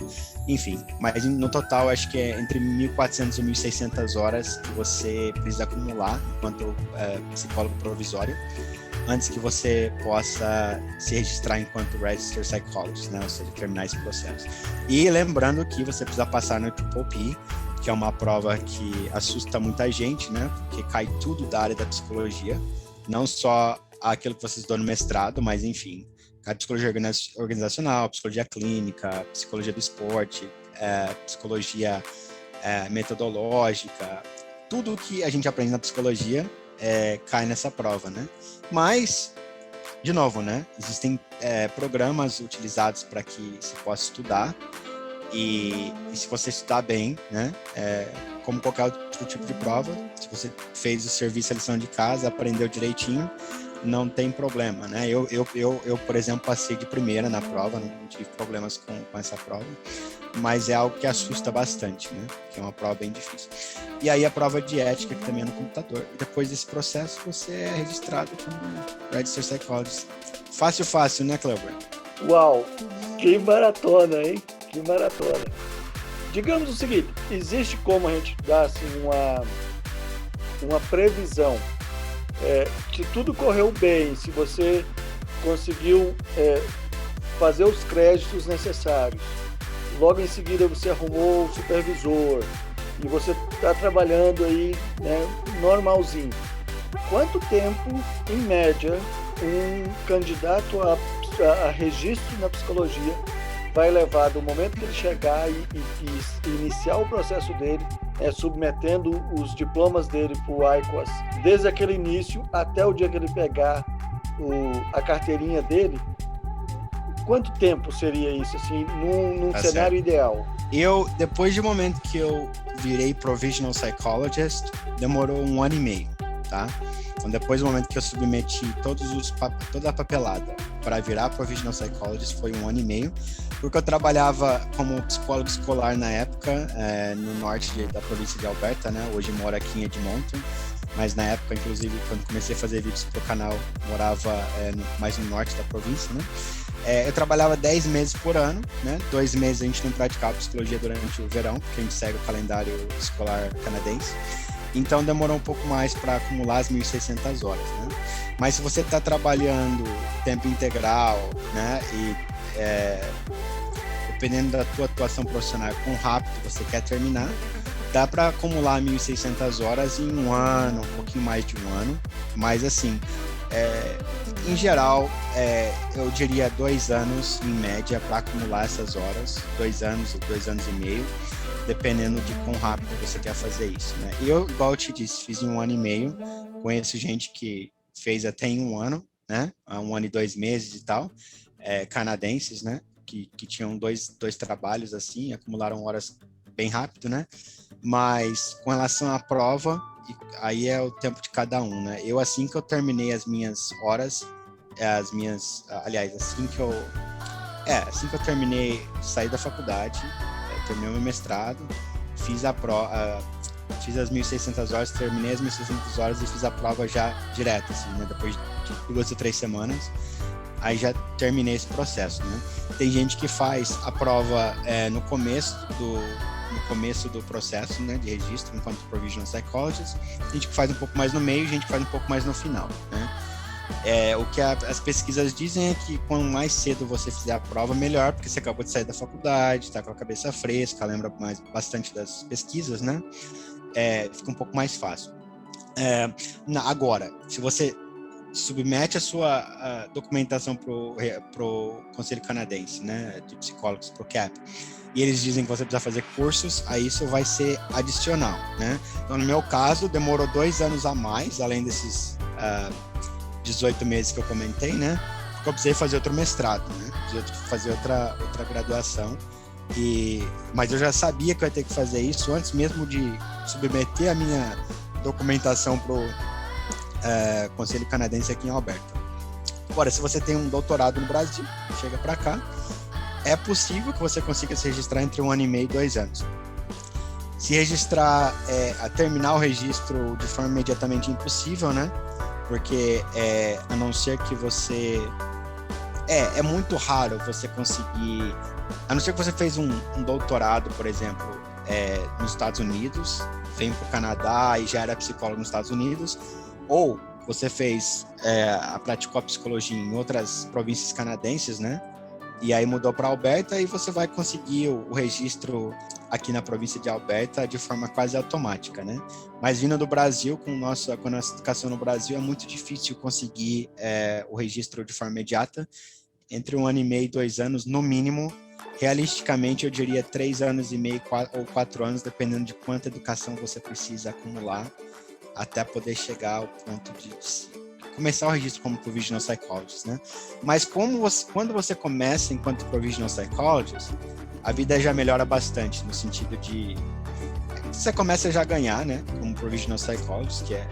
enfim. Mas no total acho que é entre 1.400 e 1.600 horas que você precisa acumular enquanto psicólogo provisório, antes que você possa se registrar enquanto Registered Psychologist, né? Ou seja, terminar esse processo. E lembrando que você precisa passar no PPP, que é uma prova que assusta muita gente, né? Porque cai tudo da área da psicologia, não só aquilo que vocês estudam no mestrado, mas enfim, cai psicologia organizacional, psicologia clínica, psicologia do esporte, psicologia metodológica, tudo que a gente aprende na psicologia cai nessa prova, né? Mas, de novo, né? Existem programas utilizados para que se possa estudar e se você estudar bem, né? Como qualquer outro tipo de prova, se você fez o serviço, a lição de casa, aprendeu direitinho, não tem problema, né? Eu por exemplo, passei de primeira na prova, não tive problemas com essa prova, mas é algo que assusta bastante, né? Que é uma prova bem difícil. E aí a prova de ética, que também é no computador. Depois desse processo, você é registrado como Registered Psychologist. Fácil, né, Cleber? Uau, que maratona, hein? Que maratona. Digamos o seguinte, existe como a gente dar assim, uma previsão. Se tudo correu bem, se você conseguiu fazer os créditos necessários, logo em seguida você arrumou o supervisor e você está trabalhando aí, né, normalzinho. Quanto tempo, em média, um candidato a registro na psicologia vai levar do momento que ele chegar e iniciar o processo dele, submetendo os diplomas dele para o IQAS, desde aquele início até o dia que ele pegar a carteirinha dele? Quanto tempo seria isso, assim, num cenário ideal? Depois do momento que eu virei Provisional Psychologist, demorou 1 ano e meio, tá? Então, depois do momento que eu submeti toda a papelada para virar Provisional Psychologist, foi 1 ano e meio, porque eu trabalhava como psicólogo escolar na época, no norte da província de Alberta, né? Hoje moro aqui em Edmonton, mas na época, inclusive, quando comecei a fazer vídeos pro canal, morava mais no norte da província, né? Eu trabalhava 10 meses por ano, né? 2 meses a gente não praticava psicologia durante o verão, porque a gente segue o calendário escolar canadense. Então demorou um pouco mais para acumular as 1.600 horas, né? Mas se você está trabalhando tempo integral, né? E dependendo da tua atuação profissional, quão rápido você quer terminar, dá para acumular 1.600 horas em 1 ano, um pouquinho mais de 1 ano. Mas assim, em geral, eu diria 2 anos em média para acumular essas horas, 2 anos ou 2 anos e meio, dependendo de quão rápido você quer fazer isso, né? Eu, igual eu te disse, fiz em 1 ano e meio, conheço gente que fez até em 1 ano, né? Há 1 ano e 2 meses e tal, canadenses, né? Que tinham dois trabalhos assim, acumularam horas bem rápido, né? Mas com relação à prova, aí é o tempo de cada um, né? Eu, assim que eu terminei as minhas horas, aliás, assim que eu terminei, saí da faculdade, terminei o meu mestrado, fiz fiz as 1.600 horas, terminei as 1.600 horas e fiz a prova já direto, assim, né? Depois de 2 ou 3 semanas, aí já terminei esse processo, né? Tem gente que faz a prova no começo do processo, né, de registro enquanto Provisional Psychologist, gente que faz um pouco mais no meio, gente que faz um pouco mais no final, né? O que as pesquisas dizem é que quanto mais cedo você fizer a prova, melhor, porque você acabou de sair da faculdade, está com a cabeça fresca, lembra bastante das pesquisas, né? Fica um pouco mais fácil. Agora, se você submete a sua documentação pro Conselho Canadense, né, de psicólogos, pro CAP, e eles dizem que você precisa fazer cursos, aí isso vai ser adicional, né? Então, no meu caso, demorou 2 anos a mais, além desses 18 meses que eu comentei, né? Porque eu precisei fazer outro mestrado, né? Precisei fazer outra graduação. Mas eu já sabia que eu ia ter que fazer isso antes mesmo de submeter a minha documentação pro Conselho Canadense aqui em Alberta. Agora, se você tem um doutorado no Brasil, chega para cá, é possível que você consiga se registrar entre 1 ano e meio e 2 anos. Se registrar, terminar o registro de forma imediatamente impossível, né? Porque a não ser que você... É muito raro você conseguir... A não ser que você fez um doutorado, por exemplo, nos Estados Unidos, vem para o Canadá e já era psicólogo nos Estados Unidos, ou você praticou a psicologia em outras províncias canadenses, né? E aí mudou para Alberta e você vai conseguir o registro aqui na província de Alberta de forma quase automática, né? Mas vindo do Brasil, com a nossa educação no Brasil, é muito difícil conseguir o registro de forma imediata. Entre 1 ano e meio e 2 anos, no mínimo. Realisticamente, eu diria 3 anos e meio ou 4 anos, dependendo de quanta educação você precisa acumular até poder chegar ao ponto de começar o registro como Provisional Psychologist, né? Mas quando você começa enquanto Provisional Psychologist, a vida já melhora bastante, no sentido de você começa já a ganhar, né? Como Provisional Psychologist, que é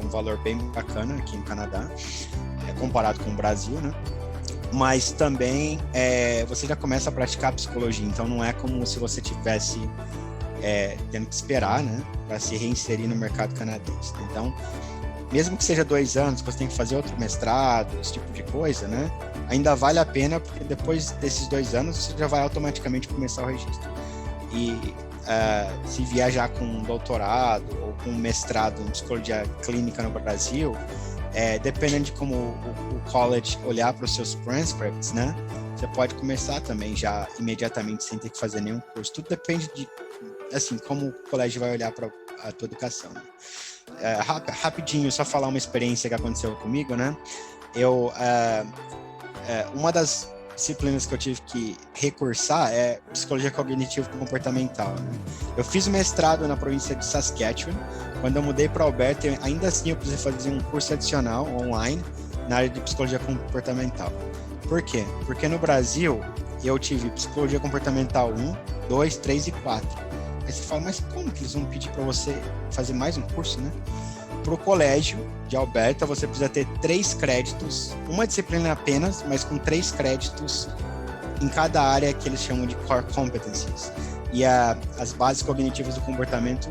um valor bem bacana aqui no Canadá, comparado com o Brasil, né? Mas também você já começa a praticar psicologia, então não é como se você tivesse tendo que esperar, né, para se reinserir no mercado canadense. Então, mesmo que seja 2 anos, que você tem que fazer outro mestrado, esse tipo de coisa, né, ainda vale a pena, porque depois desses 2 anos você já vai automaticamente começar o registro. E se viajar com um doutorado ou com um mestrado em psicologia clínica no Brasil, dependendo de como o college olhar para os seus transcripts, né, você pode começar também já imediatamente sem ter que fazer nenhum curso. Tudo depende de, assim, como o colégio vai olhar para a tua educação. Rapidinho, só falar uma experiência que aconteceu comigo, né? Uma das disciplinas que eu tive que recursar é psicologia cognitivo-comportamental, né? Eu fiz o mestrado na província de Saskatchewan. Quando eu mudei para Alberta, ainda assim eu precisei fazer um curso adicional online na área de psicologia comportamental. Por quê? Porque no Brasil eu tive psicologia comportamental 1, 2, 3 e 4. Aí você fala, mas como que eles vão pedir para você fazer mais um curso, né? Para o colégio de Alberta, você precisa ter 3 créditos, uma disciplina apenas, mas com 3 créditos em cada área que eles chamam de core competencies. E as bases cognitivas do comportamento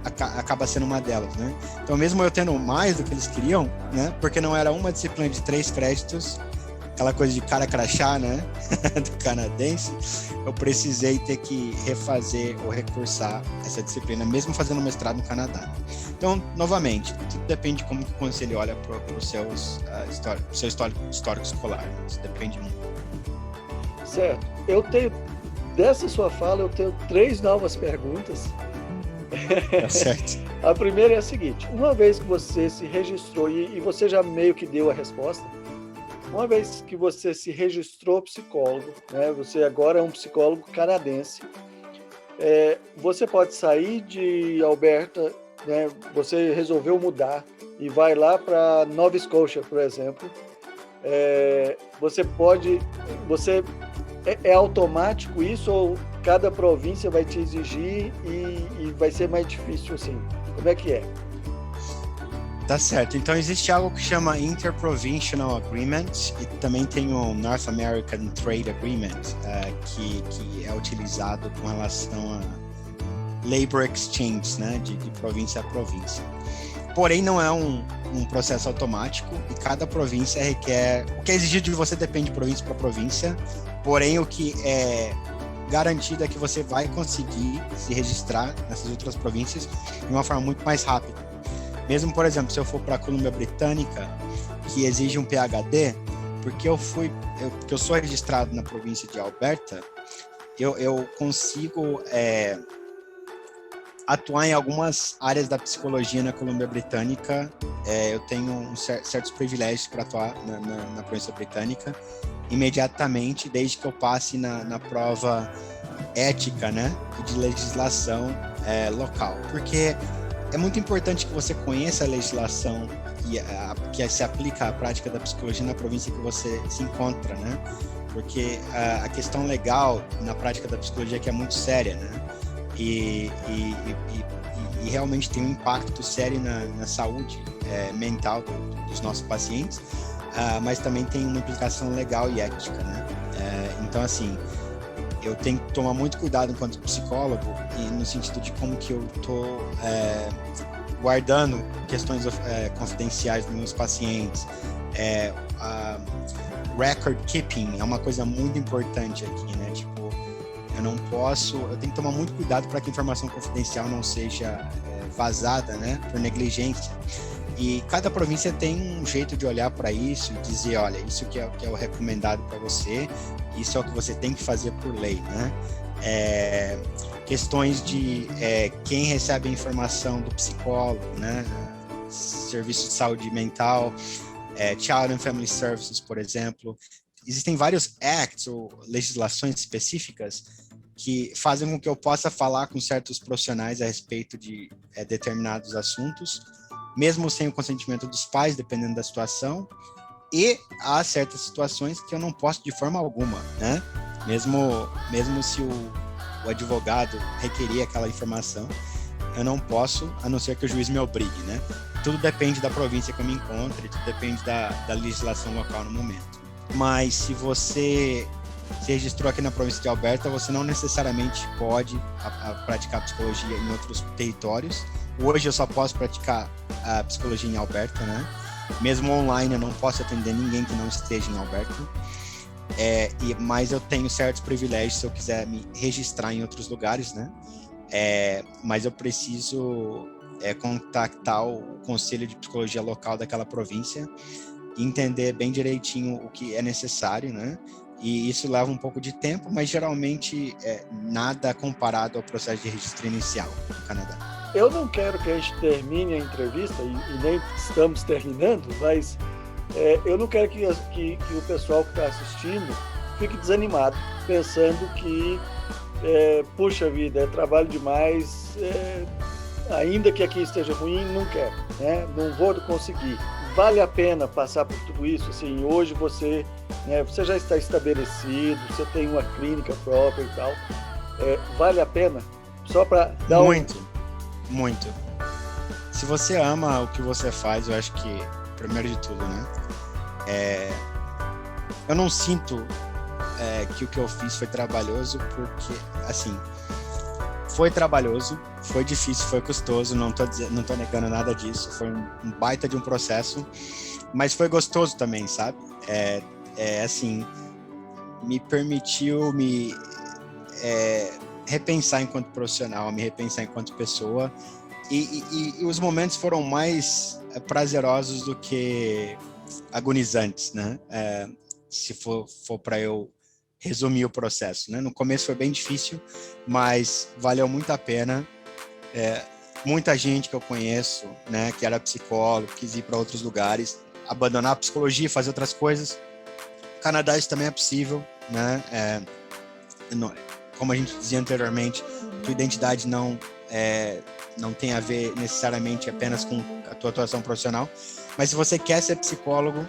acaba sendo uma delas, né? Então, mesmo eu tendo mais do que eles queriam, né? Porque não era uma disciplina de 3 créditos, aquela coisa de cara crachá, né? Do canadense, eu precisei ter que refazer ou recursar essa disciplina, mesmo fazendo mestrado no Canadá. Então, novamente, tudo depende de como o conselho olha para o seu histórico escolar. Isso depende muito. Certo. Dessa sua fala, eu tenho 3 novas perguntas. Tá certo. A primeira é a seguinte: uma vez que você se registrou, e você já meio que deu a resposta, uma vez que você se registrou psicólogo, né, você agora é um psicólogo canadense, você pode sair de Alberta né, você resolveu mudar e vai lá para Nova Scotia, por exemplo, você pode, você é automático isso ou cada província vai te exigir e vai ser mais difícil assim? Como é que é? Tá certo. Então existe algo que chama Interprovincial Agreement e também tem o North American Trade Agreement, que é utilizado com relação a labor exchange, né, de província a província. Porém, não é um processo automático e cada província requer... O que é exigido de você depende de província para província, porém o que é garantido é que você vai conseguir se registrar nessas outras províncias de uma forma muito mais rápida. Mesmo, por exemplo, se eu for para a Colômbia Britânica, que exige um PhD, porque eu sou registrado na província de Alberta, eu consigo atuar em algumas áreas da psicologia na Colômbia Britânica. Eu tenho certos privilégios para atuar na província britânica imediatamente, desde que eu passe na prova ética, né, e de legislação local. Porque é muito importante que você conheça a legislação que se aplica à prática da psicologia na província que você se encontra, né? Porque a questão legal na prática da psicologia que é muito séria, né? E realmente tem um impacto sério na saúde mental dos nossos pacientes, mas também tem uma implicação legal e ética, né? Então, assim, eu tenho que tomar muito cuidado enquanto psicólogo e no sentido de como que eu estou guardando questões confidenciais dos meus pacientes. Record keeping é uma coisa muito importante aqui, né? Tipo, eu tenho que tomar muito cuidado para que a informação confidencial não seja vazada, né? Por negligência. E cada província tem um jeito de olhar para isso e dizer, olha, isso que é o recomendado para você, isso é o que você tem que fazer por lei, né? Questões de quem recebe a informação do psicólogo, né? Serviço de saúde mental, Child and Family Services, por exemplo. Existem vários acts ou legislações específicas que fazem com que eu possa falar com certos profissionais a respeito de determinados assuntos, mesmo sem o consentimento dos pais, dependendo da situação, e há certas situações que eu não posso de forma alguma, né? Mesmo se o advogado requerir aquela informação, eu não posso, a não ser que o juiz me obrigue, né? Tudo depende da província que eu me encontre, tudo depende da legislação local no momento. Mas se você se registrou aqui na província de Alberta, você não necessariamente pode praticar psicologia em outros territórios. Hoje eu só posso praticar a psicologia em Alberta, né? Mesmo online eu não posso atender ninguém que não esteja em Alberta. Mas eu tenho certos privilégios se eu quiser me registrar em outros lugares, né? Mas eu preciso contactar o conselho de psicologia local daquela província e entender bem direitinho o que é necessário, né? E isso leva um pouco de tempo, mas geralmente nada comparado ao processo de registro inicial no Canadá. Eu não quero que a gente termine a entrevista, e nem estamos terminando, mas eu não quero que o pessoal que está assistindo fique desanimado, pensando que, puxa vida, é trabalho demais, ainda que aqui esteja ruim, não quero, né? Não vou conseguir. Vale a pena passar por tudo isso? Assim, hoje você já está estabelecido, você tem uma clínica própria e tal. Vale a pena? Só para dar Muito. Se você ama o que você faz, eu acho que, primeiro de tudo, né? Eu não sinto que o que eu fiz foi trabalhoso, porque, assim, foi trabalhoso, foi difícil, foi custoso, não tô negando nada disso, foi um baita de um processo, mas foi gostoso também, sabe? Assim, me permitiu repensar enquanto profissional, me repensar enquanto pessoa, e os momentos foram mais prazerosos do que agonizantes, né? Se for para eu resumir o processo, né? No começo foi bem difícil, mas valeu muito a pena. Muita gente que eu conheço, né, que era psicólogo, quis ir para outros lugares, abandonar a psicologia e fazer outras coisas. No Canadá isso também é possível, né? Como a gente dizia anteriormente, tua identidade não tem a ver necessariamente apenas com a tua atuação profissional, mas se você quer ser psicólogo,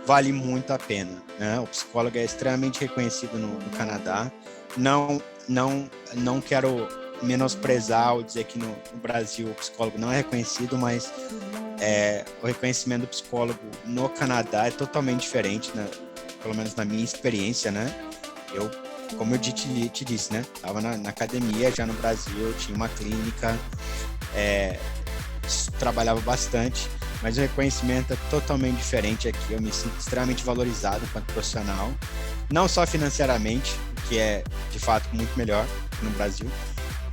vale muito a pena, né? O psicólogo é extremamente reconhecido no Canadá. Não quero menosprezar ou dizer que no Brasil o psicólogo não é reconhecido, mas o reconhecimento do psicólogo no Canadá é totalmente diferente, né? Pelo menos na minha experiência, né? Como eu te disse, né? Estava na academia já no Brasil, tinha uma clínica, trabalhava bastante, mas o reconhecimento é totalmente diferente aqui. Eu me sinto extremamente valorizado enquanto profissional, não só financeiramente, que é de fato muito melhor no Brasil,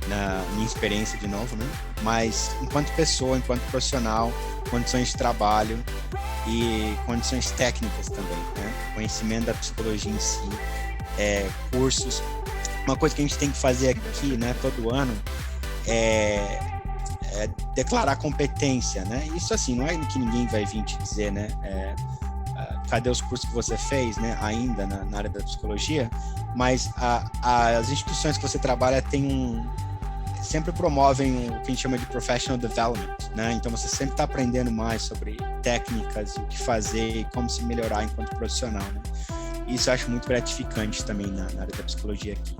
na minha experiência de novo, né? Mas enquanto pessoa, enquanto profissional, condições de trabalho e condições técnicas também, né? Conhecimento da psicologia em si, cursos. Uma coisa que a gente tem que fazer aqui, né, todo ano, é declarar competência, né? Isso assim, não é que ninguém vai vir te dizer, né? Cadê os cursos que você fez, né? Ainda na área da psicologia, mas as instituições que você trabalha sempre promovem o que a gente chama de professional development, né? Então você sempre está aprendendo mais sobre técnicas, o que fazer e como se melhorar enquanto profissional, né? Isso eu acho muito gratificante também na área da psicologia aqui.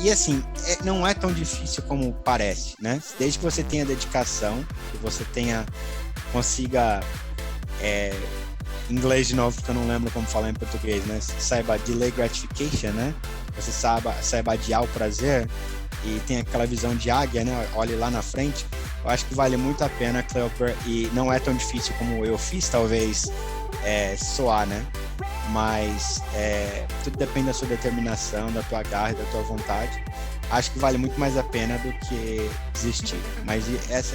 E assim, não é tão difícil como parece, né? Desde que você tenha dedicação, que você consiga, em inglês de novo, porque eu não lembro como falar em português, né? Saiba delay gratification, né? Você saiba adiar o prazer e tem aquela visão de águia, né? Olhe lá na frente. Eu acho que vale muito a pena, Cleoper, e não é tão difícil como eu fiz, talvez, soar, né? Mas tudo depende da sua determinação, da tua garra e da tua vontade. Acho que vale muito mais a pena do que desistir. Mas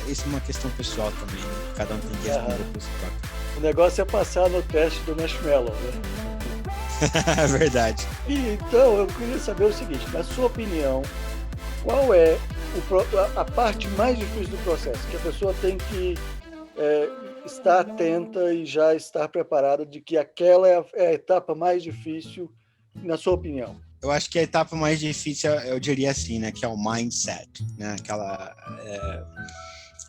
isso é uma questão pessoal também, né? Cada um tem que responder por si próprio. O negócio é passar no teste do Marshmallow, né? É verdade. Então, eu queria saber o seguinte, na sua opinião, qual é a parte mais difícil do processo? Que a pessoa tem que estar atenta e já estar preparada de que aquela é a etapa mais difícil, na sua opinião? Eu acho que a etapa mais difícil, eu diria assim, né, que é o mindset, né,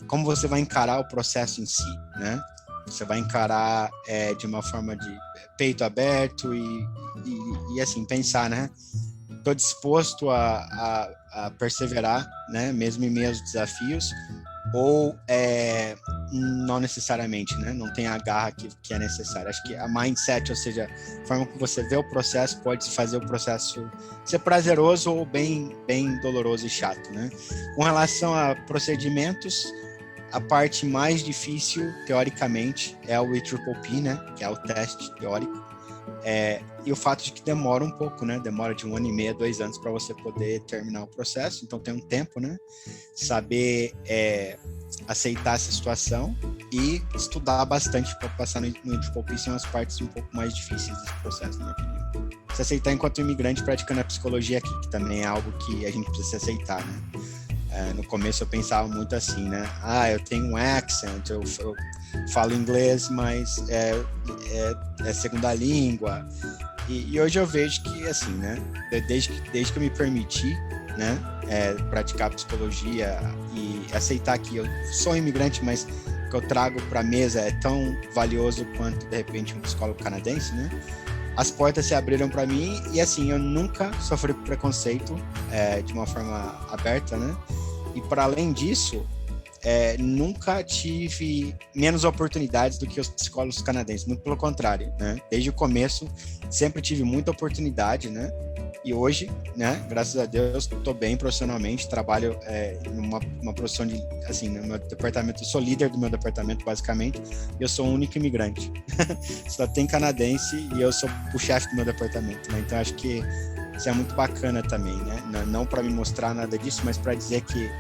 como você vai encarar o processo em si, né? Você vai encarar de uma forma de peito aberto e assim, pensar, né? Estou disposto a perseverar, né, mesmo em meio aos desafios, ou não necessariamente, né? Não tem a garra que é necessária. Acho que a mindset, ou seja, a forma que você vê o processo, pode fazer o processo ser prazeroso ou bem doloroso e chato, né? Com relação a procedimentos, a parte mais difícil, teoricamente, é o IPPP, né? Que é o teste teórico. E o fato de que demora um pouco, né? Demora de 1 ano e meio, 2 anos para você poder terminar o processo, então tem um tempo, né? Saber aceitar essa situação e estudar bastante para passar no IPPP são as partes um pouco mais difíceis desse processo, na minha opinião. Se aceitar enquanto imigrante praticando a psicologia aqui, que também é algo que a gente precisa se aceitar, né? No começo eu pensava muito assim, né? Eu tenho um accent, eu falo inglês, mas é segunda língua. E hoje eu vejo que, assim, né? Desde que eu me permiti, né? Praticar psicologia e aceitar que eu sou imigrante, mas o que eu trago para a mesa é tão valioso quanto, de repente, um psicólogo canadense, né? As portas se abriram para mim e, assim, eu nunca sofri preconceito de uma forma aberta, né? E, para além disso, nunca tive menos oportunidades do que os psicólogos canadenses, muito pelo contrário, né? Desde o começo, sempre tive muita oportunidade, né? E hoje, né, graças a Deus, estou bem profissionalmente, trabalho numa profissão de, assim, no meu departamento, eu sou líder do meu departamento, basicamente, e eu sou o único imigrante. Só tem canadense e eu sou o chefe do meu departamento, né? Então, acho que isso é muito bacana também, né? Não para me mostrar nada disso, mas para dizer que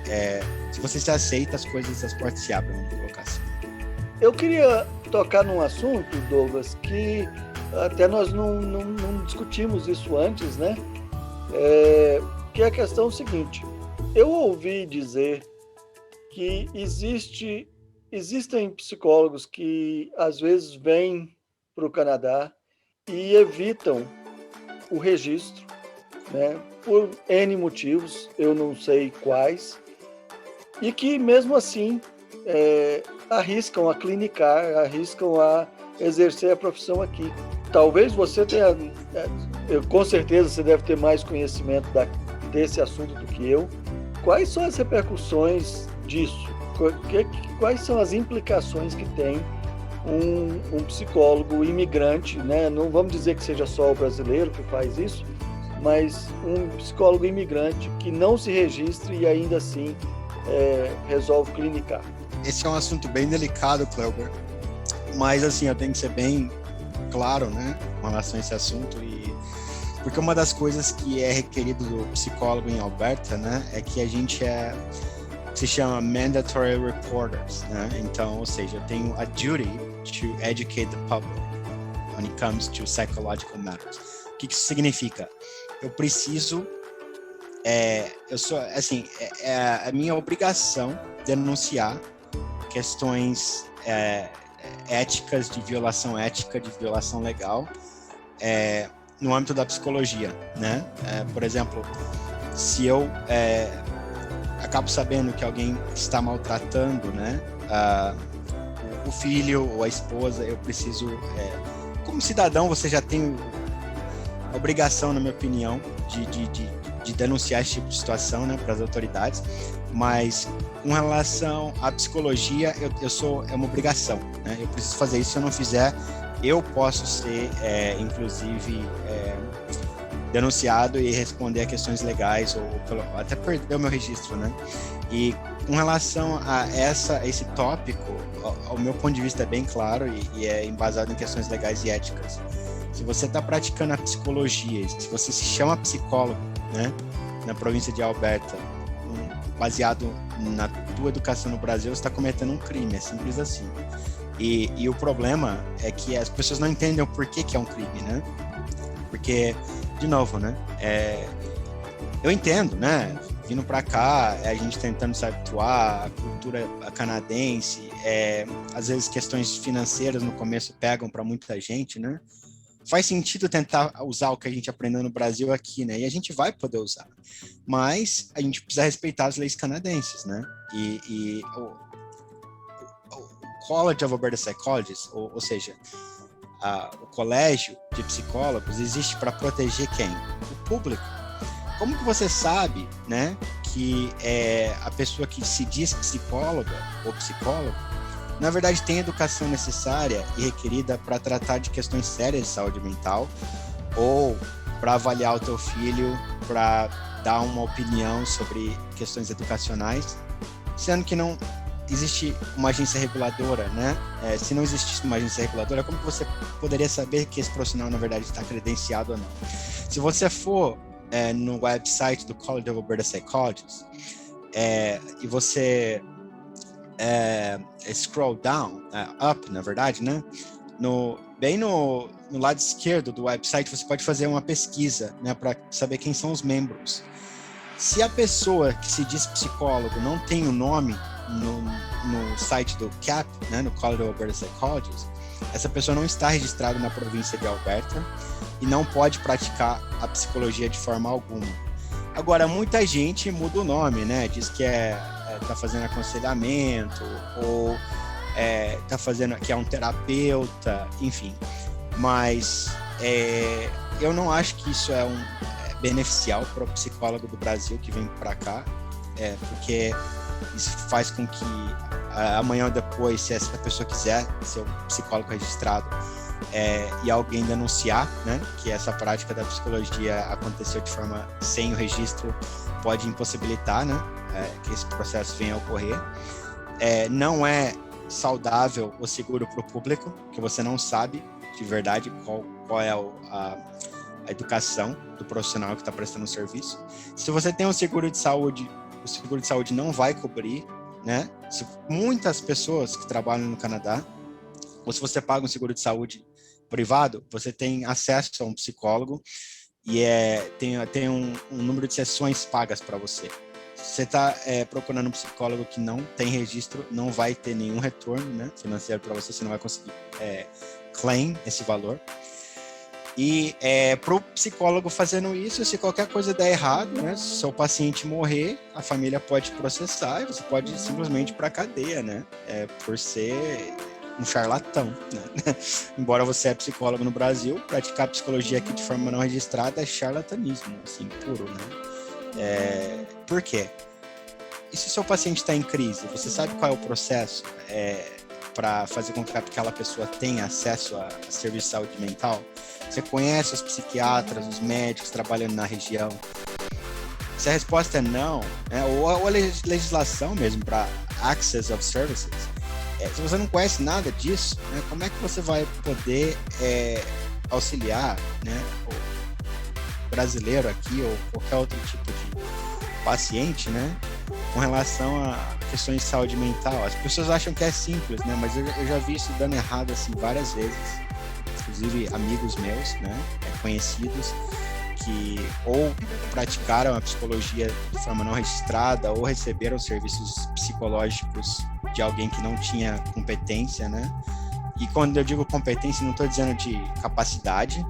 se você se aceita, as portas se abrem, vamos colocar assim. Eu queria tocar num assunto, Douglas, que até nós não discutimos isso antes, né? Que é a questão seguinte. Eu ouvi dizer que existem psicólogos que às vezes vêm para o Canadá e evitam o registro, né? Por N motivos, eu não sei quais, e que mesmo assim arriscam a clinicar, arriscam a exercer a profissão aqui. Talvez você tenha, com certeza você deve ter mais conhecimento desse assunto do que eu. Quais são as repercussões disso? Quais são as implicações que tem um psicólogo imigrante, né? Não vamos dizer que seja só o brasileiro que faz isso, mas um psicólogo imigrante que não se registre e ainda assim resolve clinicar. Esse é um assunto bem delicado, Cleuber, mas assim, eu tenho que ser bem claro, né, com relação a esse assunto, porque uma das coisas que é requerido do psicólogo em Alberta, né, é que a gente se chama mandatory reporters, né, então, ou seja, eu tenho a duty to educate the public when it comes to psychological matters. O que isso significa? Eu preciso, é a minha obrigação denunciar questões éticas, de violação ética, de violação legal, no âmbito da psicologia, né? Por exemplo, se eu acabo sabendo que alguém está maltratando, né, o filho ou a esposa, eu preciso, como cidadão, você já tem a obrigação, na minha opinião, de denunciar esse tipo de situação, né, para as autoridades, mas com relação à psicologia, é uma obrigação, né? Eu preciso fazer isso. Se eu não fizer, eu posso ser, inclusive, denunciado e responder a questões legais ou até perder o meu registro, né? E com relação a esse tópico, ao meu ponto de vista é bem claro e é embasado em questões legais e éticas. Se você está praticando a psicologia, se você se chama psicólogo, né, na província de Alberta, baseado na tua educação no Brasil, você está cometendo um crime, é simples assim. E o problema é que as pessoas não entendem o porquê que é um crime, né? Porque, de novo, né, eu entendo, né, vindo para cá, a gente tentando se habituar à cultura canadense, às vezes questões financeiras no começo pegam para muita gente, né? Faz sentido tentar usar o que a gente aprendeu no Brasil aqui, né? E a gente vai poder usar. Mas a gente precisa respeitar as leis canadenses, né? E o College of Alberta Psychologists, ou seja, o colégio de psicólogos, existe para proteger quem? O público. Como que você sabe, né, que a pessoa que se diz psicóloga ou psicólogo, na verdade, tem a educação necessária e requerida para tratar de questões sérias de saúde mental ou para avaliar o teu filho, para dar uma opinião sobre questões educacionais, sendo que não existe uma agência reguladora, né? Se não existisse uma agência reguladora, como que você poderia saber que esse profissional, na verdade, está credenciado ou não? Se você for no website do College of Alberta Psychologists e você scroll down, up, na verdade, né? Bem no lado esquerdo do website, você pode fazer uma pesquisa, né, para saber quem são os membros. Se a pessoa que se diz psicólogo não tem o nome no site do CAP, né, no College of Alberta Psychologists, essa pessoa não está registrada na província de Alberta e não pode praticar a psicologia de forma alguma. Agora, muita gente muda o nome, né? Diz que tá fazendo aconselhamento ou tá fazendo que é um terapeuta, enfim. Mas eu não acho que isso é beneficial para o psicólogo do Brasil que vem para cá, porque isso faz com que amanhã ou depois, se essa pessoa quiser ser um psicólogo registrado e alguém denunciar, né, que essa prática da psicologia aconteceu de forma sem o registro, pode impossibilitar, né, que esse processo venha a ocorrer. Não é saudável ou seguro para o público, que você não sabe de verdade qual é a educação do profissional que está prestando o serviço. Se você tem um seguro de saúde, o seguro de saúde não vai cobrir, né? Se muitas pessoas que trabalham no Canadá, ou se você paga um seguro de saúde privado, você tem acesso a um psicólogo e tem um número de sessões pagas para você. Se você está procurando um psicólogo que não tem registro, não vai ter nenhum retorno, né, financeiro para você, você não vai conseguir claim esse valor. E para o psicólogo fazendo isso, se qualquer coisa der errado, né, se seu paciente morrer, a família pode processar e você pode simplesmente ir para a cadeia, né, por ser um charlatão, né? Embora você é psicólogo no Brasil, praticar psicologia aqui de forma não registrada é charlatanismo, assim, puro, né? Por quê? E se o seu paciente está em crise, você sabe qual é o processo para fazer com que aquela pessoa tenha acesso a serviço de saúde mental? Você conhece os psiquiatras, os médicos trabalhando na região? Se a resposta é não, né, ou a legislação mesmo para access of services, se você não conhece nada disso, né, como é que você vai poder auxiliar, né, o brasileiro aqui ou qualquer outro tipo de paciente, né, com relação a questões de saúde mental? As pessoas acham que é simples, né, mas eu já vi isso dando errado assim várias vezes, inclusive amigos meus, né, conhecidos, que ou praticaram a psicologia de forma não registrada ou receberam serviços psicológicos de alguém que não tinha competência, né? E quando eu digo competência, não estou dizendo de capacidade,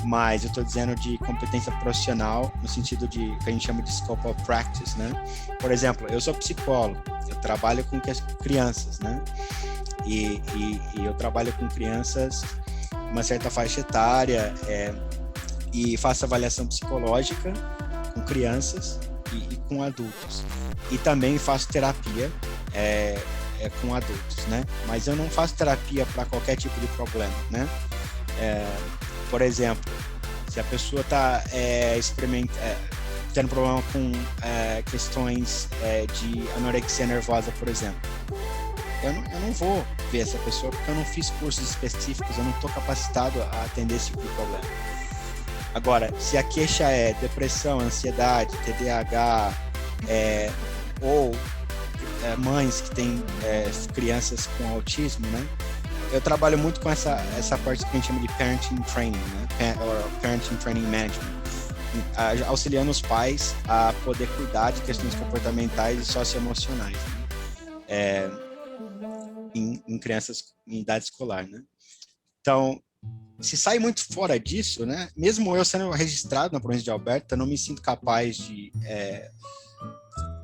mas eu estou dizendo de competência profissional, no sentido de que a gente chama de scope of practice, né? Por exemplo, eu sou psicólogo, eu trabalho com crianças, né? E eu trabalho com crianças uma certa faixa etária, e faço avaliação psicológica com crianças e com adultos. E também faço terapia com adultos, né? Mas eu não faço terapia para qualquer tipo de problema, né? Por exemplo, se a pessoa está tendo problema com questões de anorexia nervosa, por exemplo, eu não vou ver essa pessoa porque eu não fiz cursos específicos, eu não estou capacitado a atender esse tipo de problema. Agora, se a queixa é depressão, ansiedade, TDAH, ou mães que têm crianças com autismo, né? Eu trabalho muito com essa parte que a gente chama de parenting training, né? Parenting training management, auxiliando os pais a poder cuidar de questões comportamentais e socioemocionais, né? Em crianças em idade escolar, né? Então, se sai muito fora disso, né? Mesmo eu sendo registrado na província de Alberta, eu não me sinto capaz de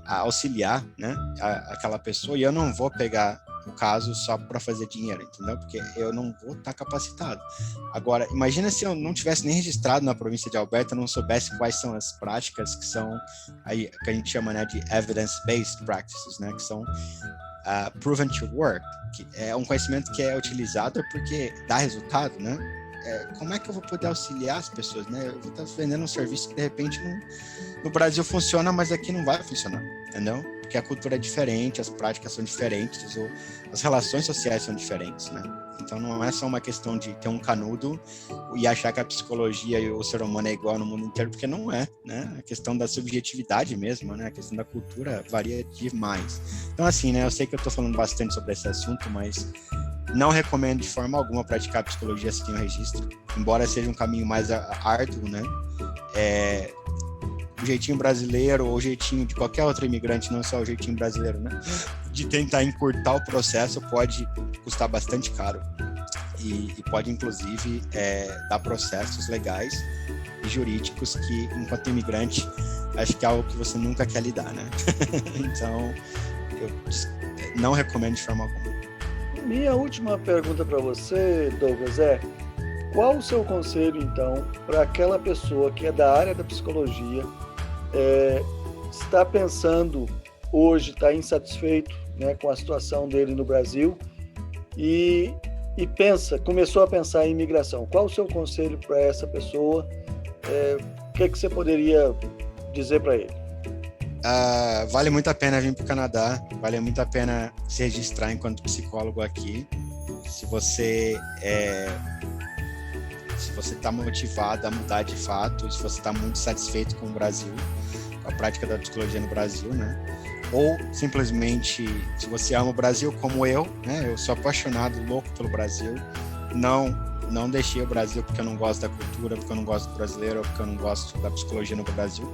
auxiliar, né, aquela pessoa, e eu não vou pegar o caso só para fazer dinheiro, entendeu? Porque eu não vou estar capacitado. Agora, imagina se eu não tivesse nem registrado na província de Alberta, não soubesse quais são as práticas que são aí, que a gente chama, né, de evidence-based practices, né, que são proven to work, que é um conhecimento que é utilizado porque dá resultado, né? Como é que eu vou poder auxiliar as pessoas, né? Eu vou estar vendendo um serviço que de repente no Brasil funciona, mas aqui não vai funcionar, entendeu? Porque a cultura é diferente, as práticas são diferentes, as relações sociais são diferentes, né? Então não é só uma questão de ter um canudo e achar que a psicologia e o ser humano é igual no mundo inteiro, porque não é, né? A questão da subjetividade mesmo, né? A questão da cultura varia demais. Então assim, né? Eu sei que eu estou falando bastante sobre esse assunto, mas não recomendo de forma alguma praticar psicologia sem o registro, embora seja um caminho mais árduo, né? O jeitinho brasileiro ou o jeitinho de qualquer outro imigrante, não só o jeitinho brasileiro, né? De tentar encurtar o processo pode custar bastante caro e pode, inclusive, dar processos legais e jurídicos que, enquanto imigrante, acho que é algo que você nunca quer lidar, né? Então, eu não recomendo de forma alguma. Minha última pergunta para você, Douglas, qual o seu conselho, então, para aquela pessoa que é da área da psicologia, está pensando hoje, está insatisfeito, né, com a situação dele no Brasil e começou a pensar em imigração? Qual o seu conselho para essa pessoa? O que você poderia dizer para ele? Vale muito a pena vir para o Canadá, vale muito a pena se registrar enquanto psicólogo aqui. Se você está motivado a mudar de fato, se você está muito satisfeito com o Brasil, com a prática da psicologia no Brasil, né? Ou simplesmente, se você ama o Brasil como eu, né? Eu sou apaixonado, louco pelo Brasil. Não deixei o Brasil porque eu não gosto da cultura, porque eu não gosto do brasileiro, ou porque eu não gosto da psicologia no Brasil.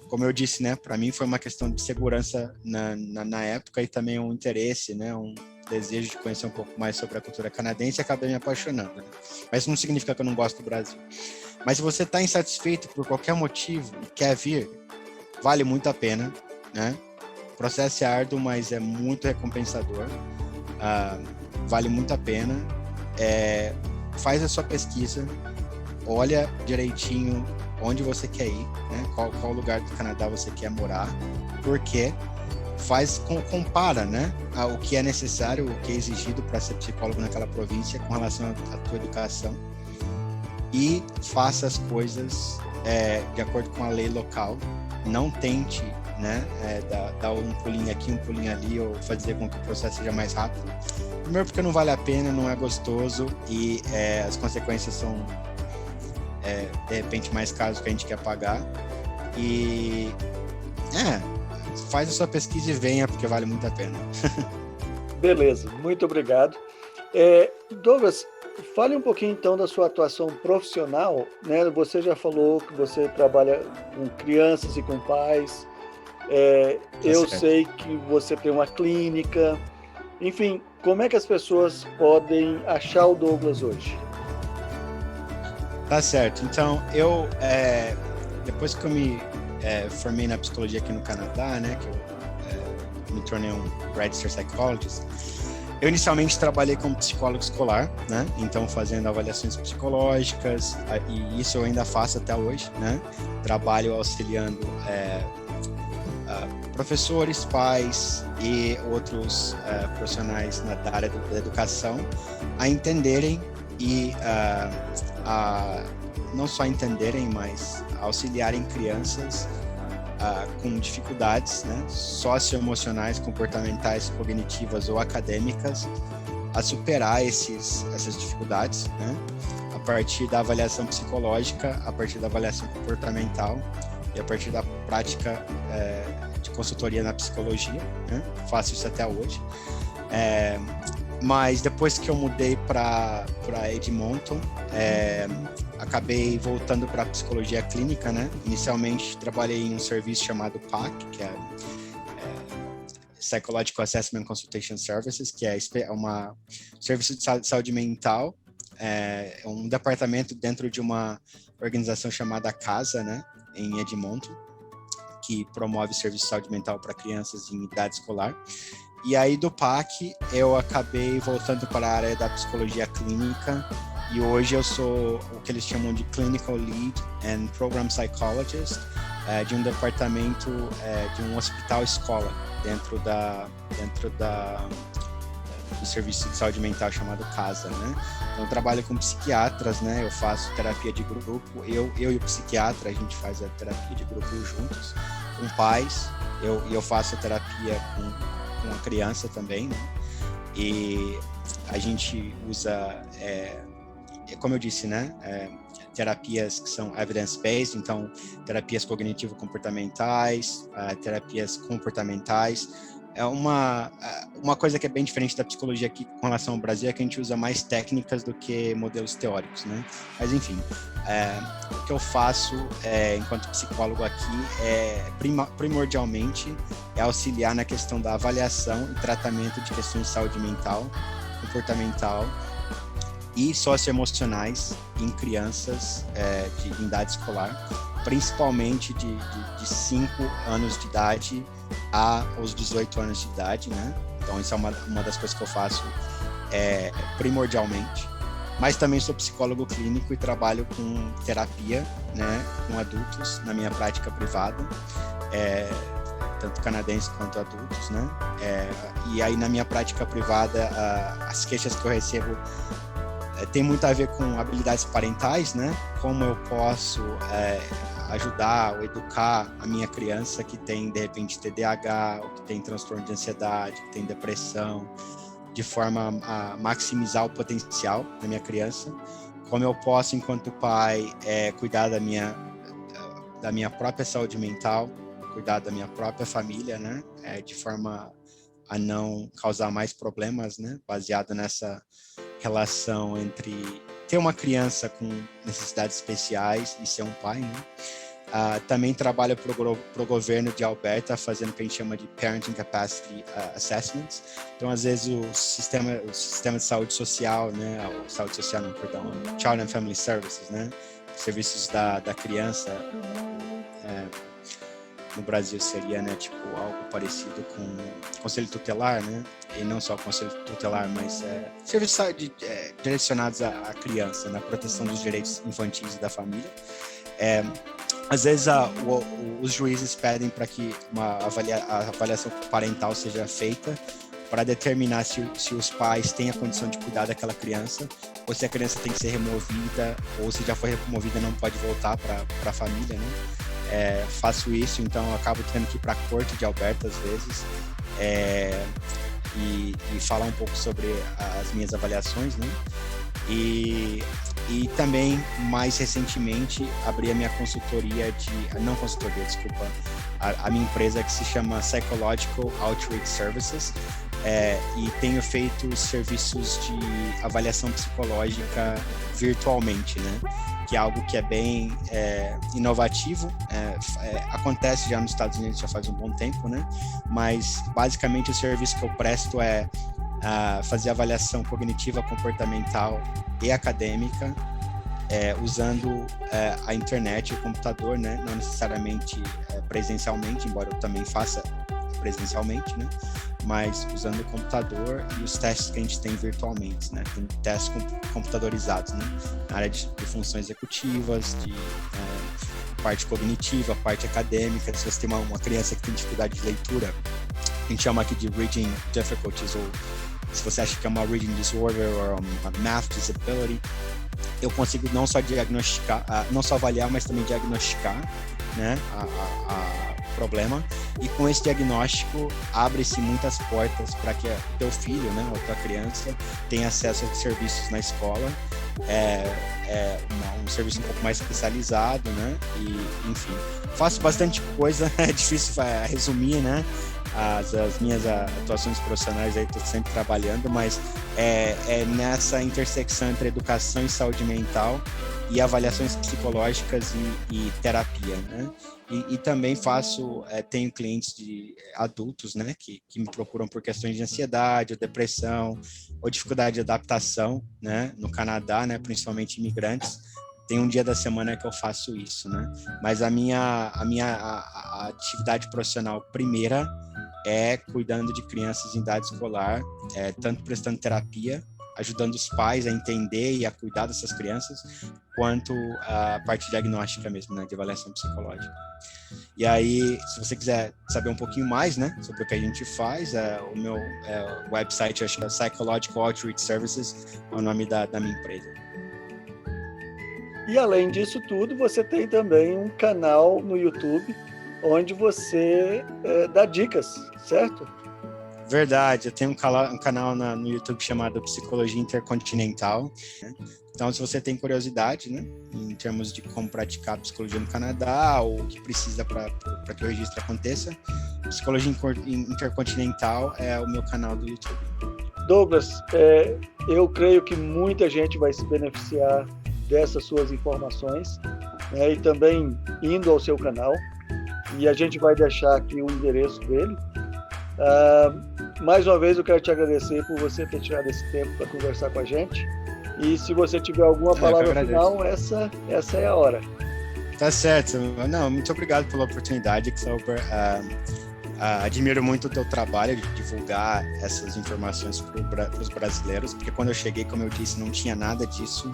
Como eu disse, né, para mim foi uma questão de segurança na época e também um interesse, né, desejo de conhecer um pouco mais sobre a cultura canadense e acabei me apaixonando, né? Mas isso não significa que eu não gosto do Brasil. Mas se você está insatisfeito por qualquer motivo e quer vir, vale muito a pena, né? O processo é árduo, mas é muito recompensador. Vale muito a pena. Faz a sua pesquisa, olha direitinho onde você quer ir, né? Qual lugar do Canadá você quer morar, porque compara, né, o que é necessário, o que é exigido para ser psicólogo naquela província com relação à tua educação, e faça as coisas de acordo com a lei local. Não tente, né, dar um pulinho aqui, um pulinho ali, ou fazer com que o processo seja mais rápido. Primeiro porque não vale a pena, não é gostoso, e as consequências são de repente mais caros do que a gente quer pagar. E faz a sua pesquisa e venha, porque vale muito a pena. Beleza, muito obrigado. Douglas, fale um pouquinho então da sua atuação profissional, né? Você já falou que você trabalha com crianças e com pais. Eu certo. sei que você tem uma clínica. Enfim, como é que as pessoas podem achar o Douglas hoje? Tá certo. Então, eu, depois que eu me formei na psicologia aqui no Canadá, né, que eu me tornei um Registered Psychologist, eu inicialmente trabalhei como psicólogo escolar, né, então fazendo avaliações psicológicas, e isso eu ainda faço até hoje, né, trabalho auxiliando professores, pais e outros profissionais da área da educação a entenderem e não só entenderem, mas auxiliarem crianças com dificuldades, né, socioemocionais, comportamentais, cognitivas ou acadêmicas, a superar essas dificuldades, né, a partir da avaliação psicológica, a partir da avaliação comportamental e a partir da prática de consultoria na psicologia, né? Faço isso até hoje. Mas depois que eu mudei para Edmonton, acabei voltando para a psicologia clínica, né? Inicialmente trabalhei em um serviço chamado PAC, que é Psychological Assessment Consultation Services, que é um serviço de saúde mental, um departamento dentro de uma organização chamada CASA, né? Em Edmonton, que promove serviço de saúde mental para crianças em idade escolar. E aí do PAC eu acabei voltando para a área da psicologia clínica, e hoje eu sou o que eles chamam de Clinical Lead and Program Psychologist de um departamento de um hospital-escola dentro do serviço de saúde mental chamado CASA, né? Então eu trabalho com psiquiatras, né? Eu faço terapia de grupo, eu e o psiquiatra, a gente faz a terapia de grupo juntos, com pais, eu faço a terapia com a criança também, né? E a gente usa, como eu disse, né? Terapias que são evidence-based, então terapias cognitivo-comportamentais, terapias comportamentais. Uma coisa que é bem diferente da psicologia aqui com relação ao Brasil é que a gente usa mais técnicas do que modelos teóricos, né? Mas enfim, o que eu faço enquanto psicólogo aqui primordialmente é auxiliar na questão da avaliação e tratamento de questões de saúde mental, comportamental e socioemocionais em crianças de idade escolar, principalmente de 5 anos de idade aos 18 anos de idade, né? Então, isso é uma das coisas que eu faço primordialmente. Mas também sou psicólogo clínico e trabalho com terapia, né, com adultos na minha prática privada, tanto canadenses quanto adultos, né? E aí, na minha prática privada, as queixas que eu recebo tem muito a ver com habilidades parentais, né? Como eu posso ajudar ou educar a minha criança que tem, de repente, TDAH, ou que tem transtorno de ansiedade, que tem depressão, de forma a maximizar o potencial da minha criança. Como eu posso, enquanto pai, cuidar da minha própria saúde mental, cuidar da minha própria família, né? De forma a não causar mais problemas, né? Baseado nessa relação entre ter uma criança com necessidades especiais e ser um pai, né? Também trabalho para o governo de Alberta, fazendo o que a gente chama de Parenting Capacity Assessments. Então, às vezes, o sistema de saúde social, né? Child and Family Services, né? Serviços da criança, no Brasil seria, né, tipo, algo parecido com conselho tutelar, né? E não só conselho tutelar, mas serviços direcionados à criança, na proteção dos direitos infantis e da família. Às vezes os juízes pedem para que a avaliação parental seja feita para determinar se os pais têm a condição de cuidar daquela criança, ou se a criança tem que ser removida, ou se já foi removida não pode voltar para a família, né? Faço isso, então eu acabo tendo que ir para a corte de Alberta às vezes e falar um pouco sobre as minhas avaliações, né? E também, mais recentemente, abri a minha consultoria a minha empresa que se chama Psychological Outreach Services, e tenho feito serviços de avaliação psicológica virtualmente, né? Que é algo que é bem inovativo, acontece já nos Estados Unidos já faz um bom tempo, né? Mas, basicamente, o serviço que eu presto é fazer avaliação cognitiva, comportamental e acadêmica, usando a internet e o computador, né? Não necessariamente presencialmente, embora eu também faça presencialmente, né? Mas usando o computador e os testes que a gente tem virtualmente, né? Tem testes computadorizados, né? Na área de funções executivas, de parte cognitiva, parte acadêmica. Se você tem uma criança que tem dificuldade de leitura, a gente chama aqui de reading difficulties, ou se você acha que é uma reading disorder ou uma math disability, eu consigo não só diagnosticar, não só avaliar, mas também diagnosticar, né, o problema. E com esse diagnóstico abre-se muitas portas para que teu filho, né, ou tua criança tenha acesso a serviços na escola, um serviço um pouco mais especializado, né, e enfim, faço bastante coisa, é difícil resumir, né, as minhas atuações profissionais aí, estou sempre trabalhando, mas é nessa intersecção entre educação e saúde mental e avaliações psicológicas e terapia, né? E também tenho clientes de adultos, né, que me procuram por questões de ansiedade, ou depressão, ou dificuldade de adaptação, né, no Canadá, né, principalmente imigrantes. Tem um dia da semana que eu faço isso, né? Mas a minha atividade profissional primeira é cuidando de crianças em idade escolar, tanto prestando terapia, ajudando os pais a entender e a cuidar dessas crianças, quanto a parte diagnóstica mesmo, né, de avaliação psicológica. E aí, se você quiser saber um pouquinho mais, né, sobre o que a gente faz, o meu website, acho que é Psychological Outreach Services, é o nome da minha empresa. E além disso tudo, você tem também um canal no YouTube, onde você dá dicas, certo? Verdade, eu tenho um canal no YouTube chamado Psicologia Intercontinental, né? Então, se você tem curiosidade, né, em termos de como praticar psicologia no Canadá, ou o que precisa para que o registro aconteça, Psicologia Intercontinental é o meu canal do YouTube. Douglas, eu creio que muita gente vai se beneficiar dessas suas informações, né, e também indo ao seu canal, e a gente vai deixar aqui o endereço dele. Mais uma vez eu quero te agradecer por você ter tirado esse tempo para conversar com a gente, e se você tiver alguma palavra final, essa é a hora. Tá certo. Não, muito obrigado pela oportunidade, Cleuber. Admiro muito o teu trabalho de divulgar essas informações para os brasileiros, porque quando eu cheguei, como eu disse, não tinha nada disso.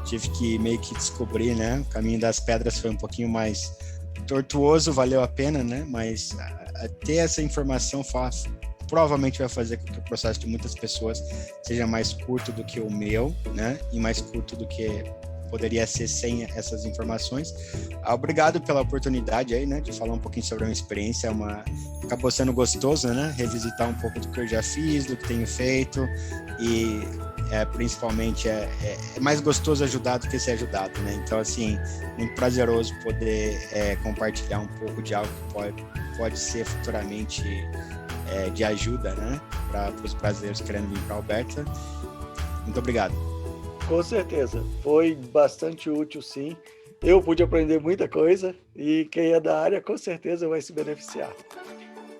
Tive que meio que descobrir, né? O caminho das pedras foi um pouquinho mais tortuoso, valeu a pena, né? Mas ter essa informação provavelmente vai fazer com que o processo de muitas pessoas seja mais curto do que o meu, né? E mais curto do que poderia ser sem essas informações. Obrigado pela oportunidade aí, né, de falar um pouquinho sobre a minha experiência. Acabou sendo gostoso, né, revisitar um pouco do que eu já fiz, do que tenho feito, e principalmente é mais gostoso ajudar do que ser ajudado, né? Então, assim, muito prazeroso poder compartilhar um pouco de algo que pode ser futuramente de ajuda, né, para os brasileiros querendo vir para Alberta. Muito obrigado. Com certeza, foi bastante útil, sim. Eu pude aprender muita coisa e quem é da área com certeza vai se beneficiar.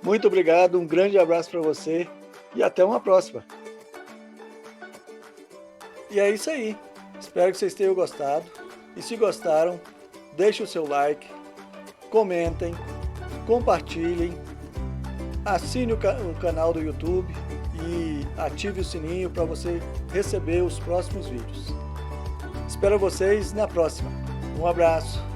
Muito obrigado, um grande abraço para você e até uma próxima. E é isso aí. Espero que vocês tenham gostado. E se gostaram, deixe o seu like, comentem, compartilhem, assine o canal do YouTube e ative o sininho para você receber os próximos vídeos. Espero vocês na próxima. Um abraço.